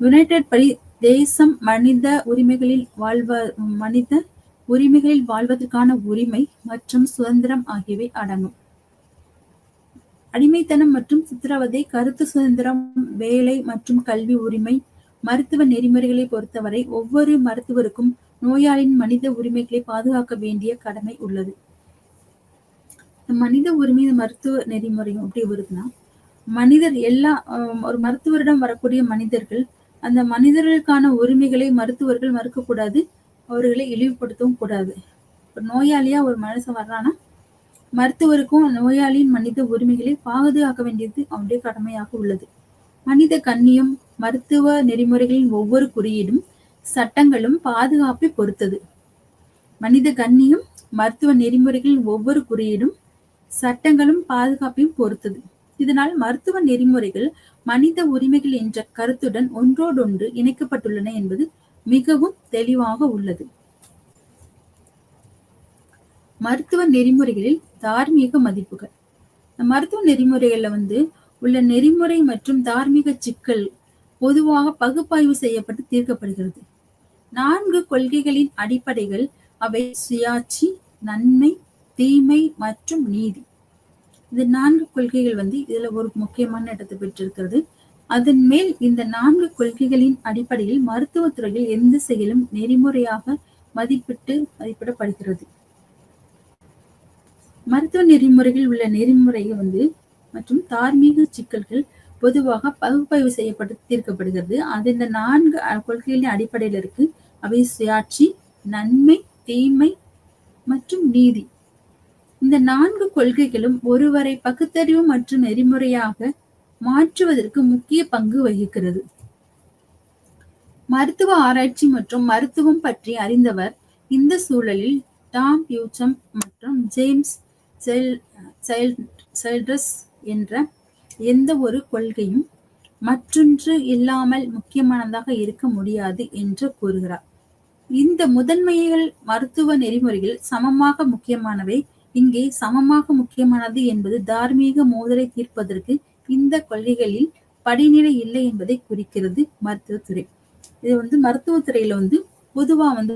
யுனைடெட் படி தேசம் மனித உரிமைகளில் வாழ்வதற்கான உரிமை மற்றும் சுதந்திரம் ஆகியவை அடங்கும். அடிமைத்தனம் மற்றும் சித்திரவதை, கருத்து சுதந்திரம், வேலை மற்றும் கல்வி உரிமை. மருத்துவ நெறிமுறைகளை பொறுத்தவரை ஒவ்வொரு மருத்துவருக்கும் நோயாளியின் மனித உரிமைகளை பாதுகாக்க வேண்டிய கடமை உள்ளது. மனித உரிமை மருத்துவ நெறிமுறையும் எப்படி வருதுன்னா, மனிதர் ஒரு மருத்துவரிடம் வரக்கூடிய மனிதர்கள் அந்த மனிதர்களுக்கான உரிமைகளை மருத்துவர்கள் மறுக்கக்கூடாது, அவர்களை இழிவுபடுத்தவும் கூடாது. ஒரு நோயாளியா ஒரு மனுஷன் வர்றான்னா மருத்துவருக்கும் நோயாளியின் மனித உரிமைகளை பாதுகாக்க வேண்டியது அவனுடைய கடமையாக உள்ளது. மனித கண்ணியம் மருத்துவ நெறிமுறைகளின் ஒவ்வொரு குறியீடும் சட்டங்களும் பாதுகாப்பை பொறுத்தது. மனித கண்ணியம் மருத்துவ நெறிமுறைகளின் ஒவ்வொரு குறியீடும் சட்டங்களும் பாதுகாப்பையும் பொறுத்தது. இதனால் மருத்துவ நெறிமுறைகள் மனித உரிமைகள் என்ற கருத்துடன் ஒன்றோடொன்று இணைக்கப்பட்டுள்ளன என்பது மிகவும் தெளிவாக உள்ளது. மருத்துவ நெறிமுறைகளில் தார்மீக மதிப்புகள். மருத்துவ நெறிமுறைகள்ல வந்து உள்ள நெறிமுறை மற்றும் தார்மீக சிக்கல் பொதுவாக பகுப்பாய்வு செய்யப்பட்டு தீர்க்கப்படுகிறது. 4 கொள்கைகளின் அடிப்படைகள் அவை சுயாட்சி, நன்மை, தீமை மற்றும் நீதி. இந்த 4 கொள்கைகள் வந்து இதுல ஒரு முக்கியமான இடத்தை பெற்றிருக்கிறது. அதன் மேல் இந்த 4 கொள்கைகளின் அடிப்படையில் மருத்துவத்துறையில் எந்த செயலும் நெறிமுறையாக மதிப்பிடப்படுகிறது. மருத்துவ நெறிமுறைகள் உள்ள நெறிமுறை வந்து மற்றும் தார்மீக சிக்கல்கள் பொதுவாக பகுப்பாய்வு செய்யப்பட்டு தீர்க்கப்படுகிறது. அது இந்த 4 கொள்கைகளின் அடிப்படையில் இருக்கு. அவை சுயாட்சி, நன்மை, தீமை மற்றும் நீதி. இந்த 4 கொள்கைகளும் ஒருவரை பகுத்தறிவு மற்றும் நெறிமுறையாக மாற்றுவதற்கு முக்கிய பங்கு வகிக்கிறது. மருத்துவ ஆராய்ச்சி மற்றும் மருத்துவம் பற்றி அறிந்தவர் இந்த சூழலில் டாம் பியூச்சம் மற்றும் ஜேம்ஸ் சைல்ட்ரஸ் என்ற எந்த ஒரு கொள்கையும் மற்றொன்று இல்லாமல் முக்கியமானதாக இருக்க முடியாது என்று கூறுகிறார். இந்த முதன்மைகள் மருத்துவ நெறிமுறைகள் சமமாக முக்கியமானவை. இங்கே சமமாக முக்கியமானது என்பது தார்மீக மோதலை தீர்ப்பதற்கு இந்த கொள்கைகளில் படிநிலை இல்லை என்பதை குறிக்கிறது மருத்துவத்துறை. இது வந்து மருத்துவத்துறையில வந்து பொதுவா வந்து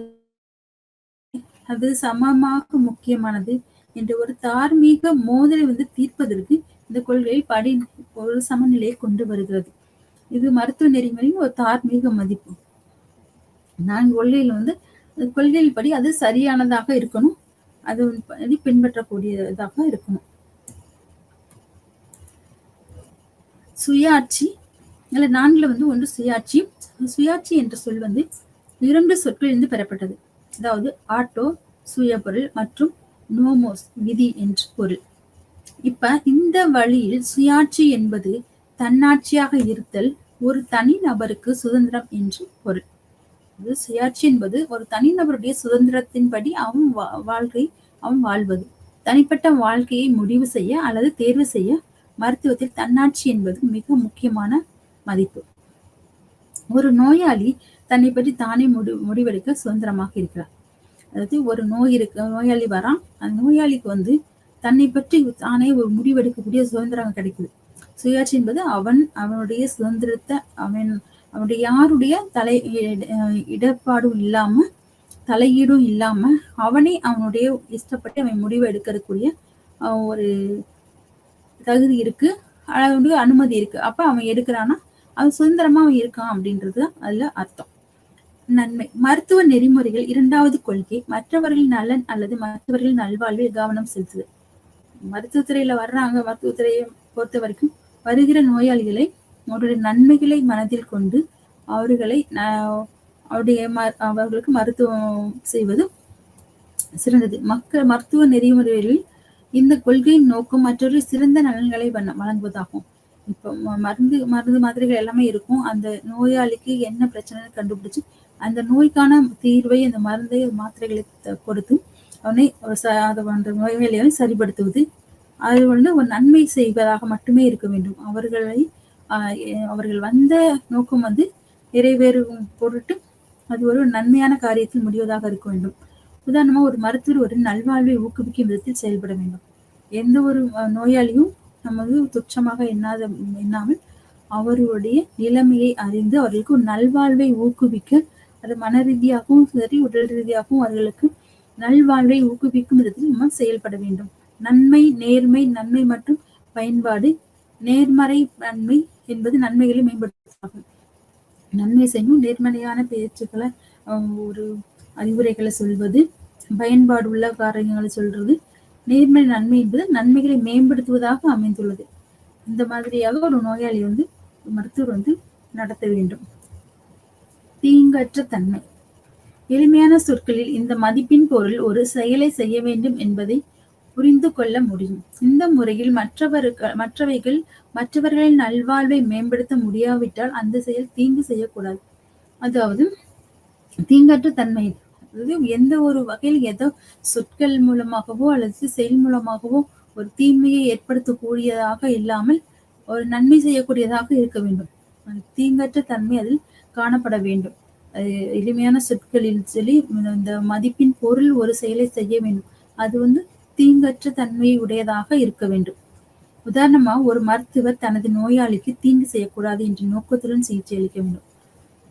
அது சமமாக முக்கியமானது என்ற ஒரு தார்மீக மோதலை தீர்ப்பதற்கு இந்த கொள்கை ஒரு சமநிலையை கொண்டு வருகிறது. இது மருத்துவ நெறிமுறையின் ஒரு தார்மீக மதிப்பு. கொள்கையில் படி அது சரியானதாக இருக்கணும், அது பின்பற்றக்கூடியதாக இருக்கணும். சுயாட்சி, இல்ல 4ல ஒன்று சுயாட்சி. சுயாட்சி என்ற சொல் 2 சொற்களிலிருந்து பெறப்பட்டது. அதாவது ஆட்டோ சுய பொருள் மற்றும் நோமோஸ் விதி என்று பொருள். இப்ப இந்த வழியில் சுயாட்சி என்பது தன்னாட்சியாக இருத்தல், ஒரு தனி நபருக்கு சுதந்திரம் என்று பொருள். சுயாட்சி என்பது ஒரு தனிநபருடைய சுதந்திரத்தின்படி அவன் வாழ்வது, தனிப்பட்ட வாழ்க்கையை முடிவு செய்ய அல்லது தேர்வு செய்ய மருத்துவத்தில் தன்னாட்சி என்பது மிக முக்கியமான மதிப்பு. ஒரு நோயாளி தன்னை பற்றி தானே முடிவெடுக்க சுதந்திரமாக இருக்கிறார். அதாவது ஒரு நோயாளி வரான், அந்த நோயாளிக்கு தன்னை பற்றி தானே ஒரு முடிவெடுக்கக்கூடிய சுதந்திரம் கிடைக்குது. சுயாட்சி என்பது அவனுடைய சுதந்திரத்தை அவனுடைய யாருடைய இடர்பாடும் இல்லாம, தலையீடும் இல்லாம அவனே அவனுடைய இஷ்டப்பட்டு அவன் முடிவு எடுக்கக்கூடிய ஒரு தகுதி இருக்கு, அனுமதி இருக்கு. அப்ப அவன் எடுக்கிறான்னா அவன் சுதந்திரமா அவன் இருக்கான் அப்படின்றது அதுல அர்த்தம். நன்மை. மருத்துவ நெறிமுறைகள் 2வது கொள்கை மற்றவர்கள் நலன் அல்லது மற்றவர்கள் நல்வாழ்வில் கவனம் செலுத்துது. மருத்துவத்துறையில வர்றாங்க, மருத்துவத்துறையை பொறுத்த வரைக்கும் வருகிற நோயாளிகளை அவருடைய நன்மைகளை மனதில் கொண்டு அவர்களுக்கு மருத்துவம் செய்வது சிறந்தது. மருத்துவ நெறிமுறைகளில் இந்த கொள்கையின் நோக்கம் மற்றொரு சிறந்த நலன்களை வழங்குவதாகும். இப்போ மருந்து மாத்திரைகள் எல்லாமே இருக்கும். அந்த நோயாளிக்கு என்ன பிரச்சனை கண்டுபிடிச்சு அந்த நோய்க்கான தீர்வை அந்த மருந்தை மாத்திரைகளை கொடுத்து அவனை நோயாளியை சரிப்படுத்துவது, அது ஒரு நன்மை செய்வதாக மட்டுமே இருக்க வேண்டும். அவர்கள் வந்த நோக்கம் நிறைவேறும் பொருட்டு அது ஒரு நன்மையான காரியத்தில் முடிவதாக இருக்க வேண்டும். உதாரணமா ஒரு மருத்துவர் ஒரு நல்வாழ்வை ஊக்குவிக்கும் விதத்தில் செயல்பட வேண்டும். எந்த ஒரு நோயாளியும் நம்ம துச்சமாக எண்ணாமல் அவர்களுடைய நிலைமையை அறிந்து அவர்களுக்கு ஒரு நல்வாழ்வை ஊக்குவிக்க, அது மன ரீதியாகவும் சரி உடல் ரீதியாகவும் அவர்களுக்கு நல்வாழ்வை ஊக்குவிக்கும் விதத்தில் நம்ம செயல்பட வேண்டும். நன்மை, நேர்மை, நன்மை மற்றும் பயன்பாடு. நேர்மறை நன்மை என்பது நன்மைகளை மேம்படுத்துவதாகும். நன்மை செய்யணும், நேர்மறையான பேச்சுக்களை ஒரு அறிவுரைகளை சொல்வது, பயன்பாடு உள்ள காரியங்களை சொல்றது. நேர்மறை நன்மை என்பது நன்மைகளை மேம்படுத்துவதாக அமைந்துள்ளது. இந்த மாதிரியாக ஒரு நோயாளி மருத்துவர் நடத்த வேண்டும். தீங்கற்ற தன்மை. எளிமையான சொற்களில் இந்த மதிப்பின் பொருள் ஒரு செயலை செய்ய வேண்டும் என்பதை புரிந்து கொள்ள முடியும். இந்த முறையில் மற்றவர்களின் நல்வாழ்வை மேம்படுத்த முடியாவிட்டால் அந்த செயல் தீங்கு செய்யக்கூடாது. அதாவது தீங்கற்ற தன்மை, அதாவது எந்த ஒரு வகையில் ஏதோ சொற்கள் மூலமாகவோ அல்லது செயல் மூலமாகவோ ஒரு தீமையை ஏற்படுத்தக்கூடியதாக இல்லாமல் ஒரு நன்மை செய்யக்கூடியதாக இருக்க வேண்டும். தீங்கற்ற தன்மை அதில் காணப்பட வேண்டும். எளிமையான சொற்களில் சொல்லி இந்த மதிப்பின் பொருள் ஒரு செயலை செய்ய வேண்டும், அது தீங்கற்ற தன்மையை உடையதாக இருக்க வேண்டும். உதாரணமா ஒரு மருத்துவர் தனது நோயாளிக்கு தீங்கு செய்யக்கூடாது என்ற நோக்கத்துடன் சிகிச்சை அளிக்க வேண்டும்.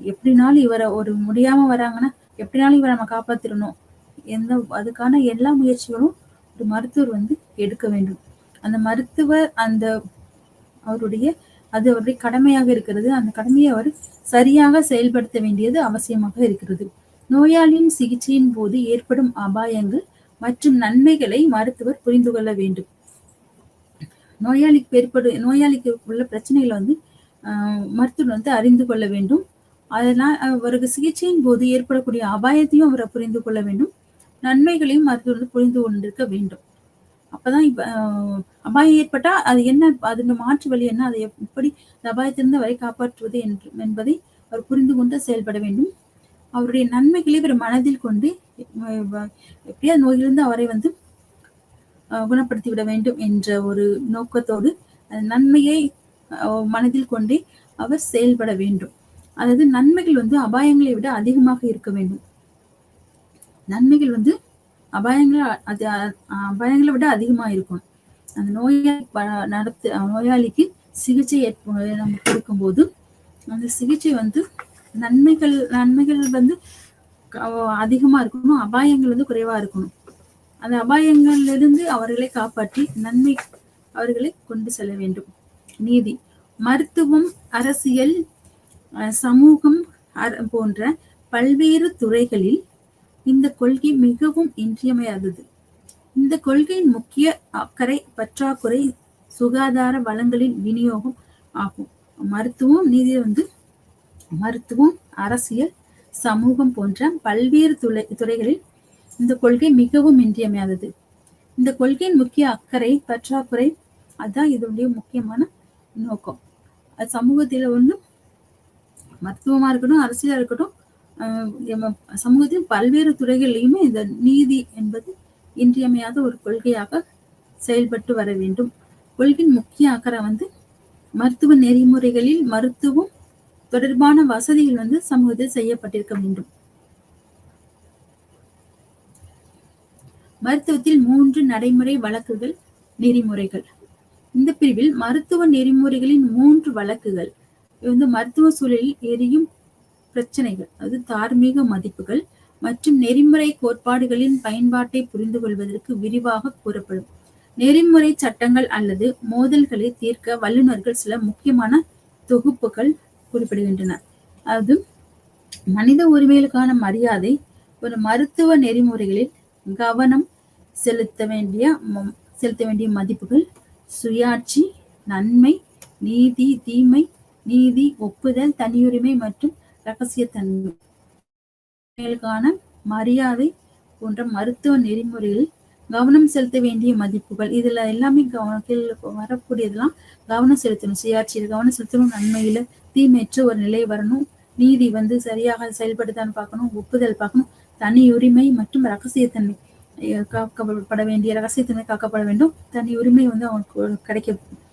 எப்படினாலும் இவரை ஒரு முடியாம வராங்கன்னா எப்படினாலும் இவரை நம்ம காப்பாத்திரணும், அதுக்கான எல்லா முயற்சிகளும் ஒரு மருத்துவர் எடுக்க வேண்டும். அந்த மருத்துவர் அவருடைய கடமையாக இருக்கிறது. அந்த கடமையை அவர் சரியாக செயல்படுத்த வேண்டியது அவசியமாக இருக்கிறது. நோயாளியின் சிகிச்சையின் போது ஏற்படும் அபாயங்கள் மற்றும் நன்மைகளை மருத்துவர் புரிந்து கொள்ள வேண்டும். நோயாளிக்கு உள்ள பிரச்சனைகளை மருத்துவர் அறிந்து கொள்ள வேண்டும். அதனால் அவருக்கு சிகிச்சையின் போது ஏற்படக்கூடிய அபாயத்தையும் அவரை புரிந்து கொள்ள வேண்டும், நன்மைகளையும் மருத்துவர் புரிந்து கொண்டிருக்க வேண்டும். அப்பதான் அபாயம் ஏற்பட்டா அது என்ன, அதன் மாற்று வழி என்ன, அதை எப்படி அபாயத்திலிருந்து அவரை காப்பாற்றுவது என்பதை அவர் புரிந்து கொண்டு செயல்பட வேண்டும். அவருடைய நன்மைகளை இவர் மனதில் கொண்டு எப்படியா நோயிலிருந்து அவரை குணப்படுத்தி விட வேண்டும் என்ற ஒரு நோக்கத்தோடு நன்மையை மனதில் கொண்டே அவர் செயல்பட வேண்டும். அதாவது நன்மைகள் அபாயங்களை விட அதிகமாக இருக்க வேண்டும். நன்மைகள் அபாயங்களை விட அதிகமா இருக்கும். அந்த நோயாளிக்கு சிகிச்சை நம்ம கொடுக்கும் போது அந்த சிகிச்சை நன்மைகள் அதிகமா இருக்கணும், அபாயங்கள் வந்து குறைவா இருக்கணும். அந்த அபாயங்களிலிருந்து அவர்களை காப்பாற்றி நன்மை அவர்களை கொண்டு செல்ல வேண்டும். நீதி, மருத்துவம், அரசியல், சமூகம் போன்ற பல்வேறு துறைகளில் இந்த கொள்கை மிகவும் இன்றியமையாதது. இந்த கொள்கையின் முக்கிய அக்கறை பற்றாக்குறை சுகாதார வளங்களின் விநியோகம் ஆகும். மருத்துவம், நீதி வந்து மருத்துவம், அரசியல், சமூகம் போன்ற பல்வேறு துறைகளில் இந்த கொள்கை மிகவும் இன்றியமையாதது. இந்த கொள்கையின் முக்கிய அக்கறை பற்றாக்குறை, அதுதான் இதனுடைய முக்கியமான நோக்கம். சமூகத்தில வந்து மருத்துவமா இருக்கட்டும், அரசியலா இருக்கட்டும், சமூகத்தின் பல்வேறு துறைகளிலுமே இந்த நீதி என்பது இன்றியமையாத ஒரு கொள்கையாக செயல்பட்டு வர வேண்டும். கொள்கையின் முக்கிய அக்கறை வந்து மருத்துவ நெறிமுறைகளில் மருத்துவம் தொடர்பான வசதிகள் வந்து சமூகத்தில் செய்யப்பட்டிருக்க வேண்டும். மருத்துவத்தில் 3 நடைமுறை வழக்குகள், நெறிமுறைகள். இந்த பிரிவில் மருத்துவ நெறிமுறைகளின் 3 வழக்குகள் வந்து மருத்துவ சூழலில் எரியும் பிரச்சனைகள், அது தார்மீக மதிப்புகள் மற்றும் நெறிமுறை கோட்பாடுகளின் பயன்பாட்டை புரிந்து கொள்வதற்கு விரிவாக கூறப்படும். நெறிமுறை சட்டங்கள் அல்லது மோதல்களை தீர்க்க வல்லுநர்கள் சில முக்கியமான தொகுப்புகள் குறிப்பிடுகின்றன. அது மனித உரிமைகளுக்கான மரியாதை, ஒரு மருத்துவ நெறிமுறைகளில் கவனம் செலுத்த வேண்டிய மதிப்புகள், சுயாட்சி, நன்மை, நீதி, தீமை, நீதி, ஒப்புதல், தனியுரிமை மற்றும் இரகசியத்தன்மை, மரியாதை போன்ற மருத்துவ நெறிமுறைகளில் கவனம் செலுத்த வேண்டிய மதிப்புகள். இதுல எல்லாமே வரக்கூடியதெல்லாம் கவனம் செலுத்தணும். சுயாட்சியில கவனம் செலுத்தணும், நன்மையில தீமையற்ற ஒரு நிலை வரணும், நீதி வந்து சரியாக செயல்படுத்தான்னு பார்க்கணும், ஒப்புதல் பார்க்கணும், தனி உரிமை மற்றும் இரகசியத்தன்மை காக்கப்பட வேண்டிய ரகசியத்தன்மை காக்கப்பட வேண்டும், தனி உரிமை வந்து அவங்களுக்கு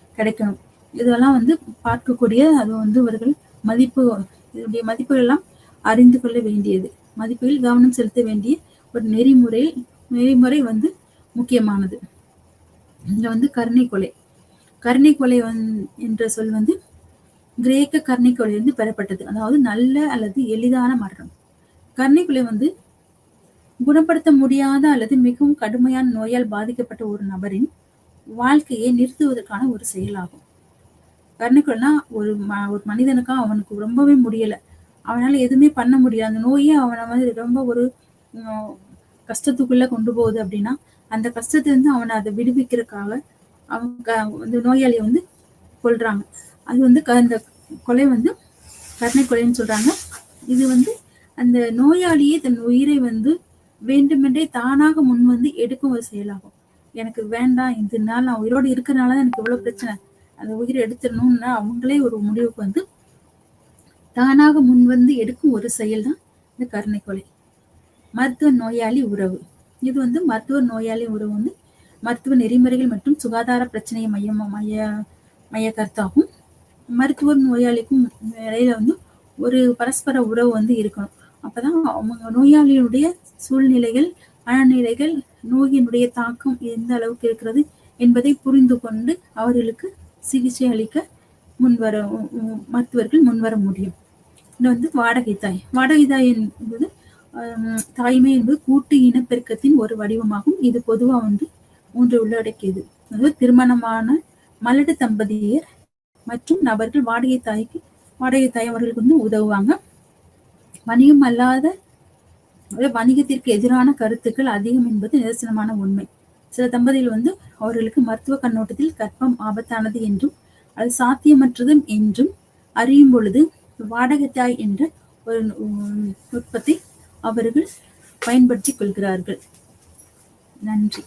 கிடைக்கணும். இதெல்லாம் வந்து பார்க்கக்கூடிய, அது வந்து அவர்கள் இதனுடைய மதிப்புகள் எல்லாம் அறிந்து கொள்ள வேண்டியது. மதிப்புகளில் கவனம் செலுத்த வேண்டிய ஒரு நெறிமுறை வந்து முக்கியமானது. இதுல வந்து கருணை கொலை என்ற சொல் வந்து கிரேக்க கருணை கொலை வந்து பெறப்பட்டது. அதாவது நல்ல அல்லது எளிதான மரணம். கருணை கொலை வந்து குணப்படுத்த முடியாத அல்லது மிகவும் கடுமையான நோயால் பாதிக்கப்பட்ட ஒரு நபரின் வாழ்க்கையை நிறுத்துவதற்கான ஒரு செயலாகும். கருணை கொலைனா ஒரு மனிதனுக்கா அவனுக்கு ரொம்பவே முடியல, அவனால எதுவுமே பண்ண முடியாது, அந்த நோயே அவனை வந்து ரொம்ப ஒரு கஷ்டத்துக்குள்ள கொண்டு போகுது அப்படின்னா, அந்த கஷ்டத்துல இருந்து அவனை அதை விடுவிக்கிறதுக்காக அவங்க அந்த நோயாளியை வந்து கொல்றாங்க. அது வந்து அந்த கொலை வந்து கருணை கொலைன்னு சொல்றாங்க. இது வந்து அந்த நோயாளியே தன் உயிரை வந்து வேண்டுமென்றே தானாக முன் வந்து எடுக்கும் ஒரு செயலாகும். எனக்கு வேண்டாம், இதனால நான் உயிரோடு இருக்கிறதுனாலதான் எனக்கு இவ்வளவு பிரச்சனை, அந்த உயிரை எடுத்துடணும்னா அவங்களே ஒரு முடிவுக்கு வந்து தானாக முன் வந்து எடுக்கும் ஒரு செயல் தான் இந்த கருணை கொலை. மருத்துவ நோயாளி உறவு. இது வந்து மருத்துவ நோயாளி உறவு வந்து மருத்துவ நெறிமுறைகள் மற்றும் சுகாதார பிரச்சனையை மைய கருத்தாகும். மருத்துவர் நோயாளிக்கும் இடையில வந்து ஒரு பரஸ்பர உறவு வந்து இருக்கணும். அப்பதான் அவங்க நோயாளியுடைய சூழ்நிலைகள், மனநிலைகள், நோயினுடைய தாக்கம் எந்த அளவுக்கு இருக்கிறது என்பதை புரிந்து கொண்டு அவர்களுக்கு சிகிச்சை அளிக்க மருத்துவர்கள் முன்வர முடியும். இது வந்து வாடகை தாய் என்பது தாய்மை என்பது கூட்டு இனப்பெருக்கத்தின் ஒரு வடிவமாகும். இது பொதுவா வந்து 3 உள்ளடக்கியது. அதாவது திருமணமான மலடு தம்பதியர் மற்றும் நபர்கள் வாடகை தாய் அவர்களுக்கு வந்து உதவுவாங்க. வணிகம் அல்லாத வணிகத்திற்கு எதிரான கருத்துக்கள் அதிகம் என்பது நிதர்சனமான உண்மை. சில தம்பதிகள் வந்து அவர்களுக்கு மருத்துவ கண்ணோட்டத்தில் கர்ப்பம் ஆபத்தானது என்றும் அது சாத்தியமற்றது என்றும் அறியும் பொழுது வாடகை தாய் என்ற ஒரு நுட்பத்தை அவர்கள் பயன்படுத்திக் கொள்கிறார்கள். நன்றி.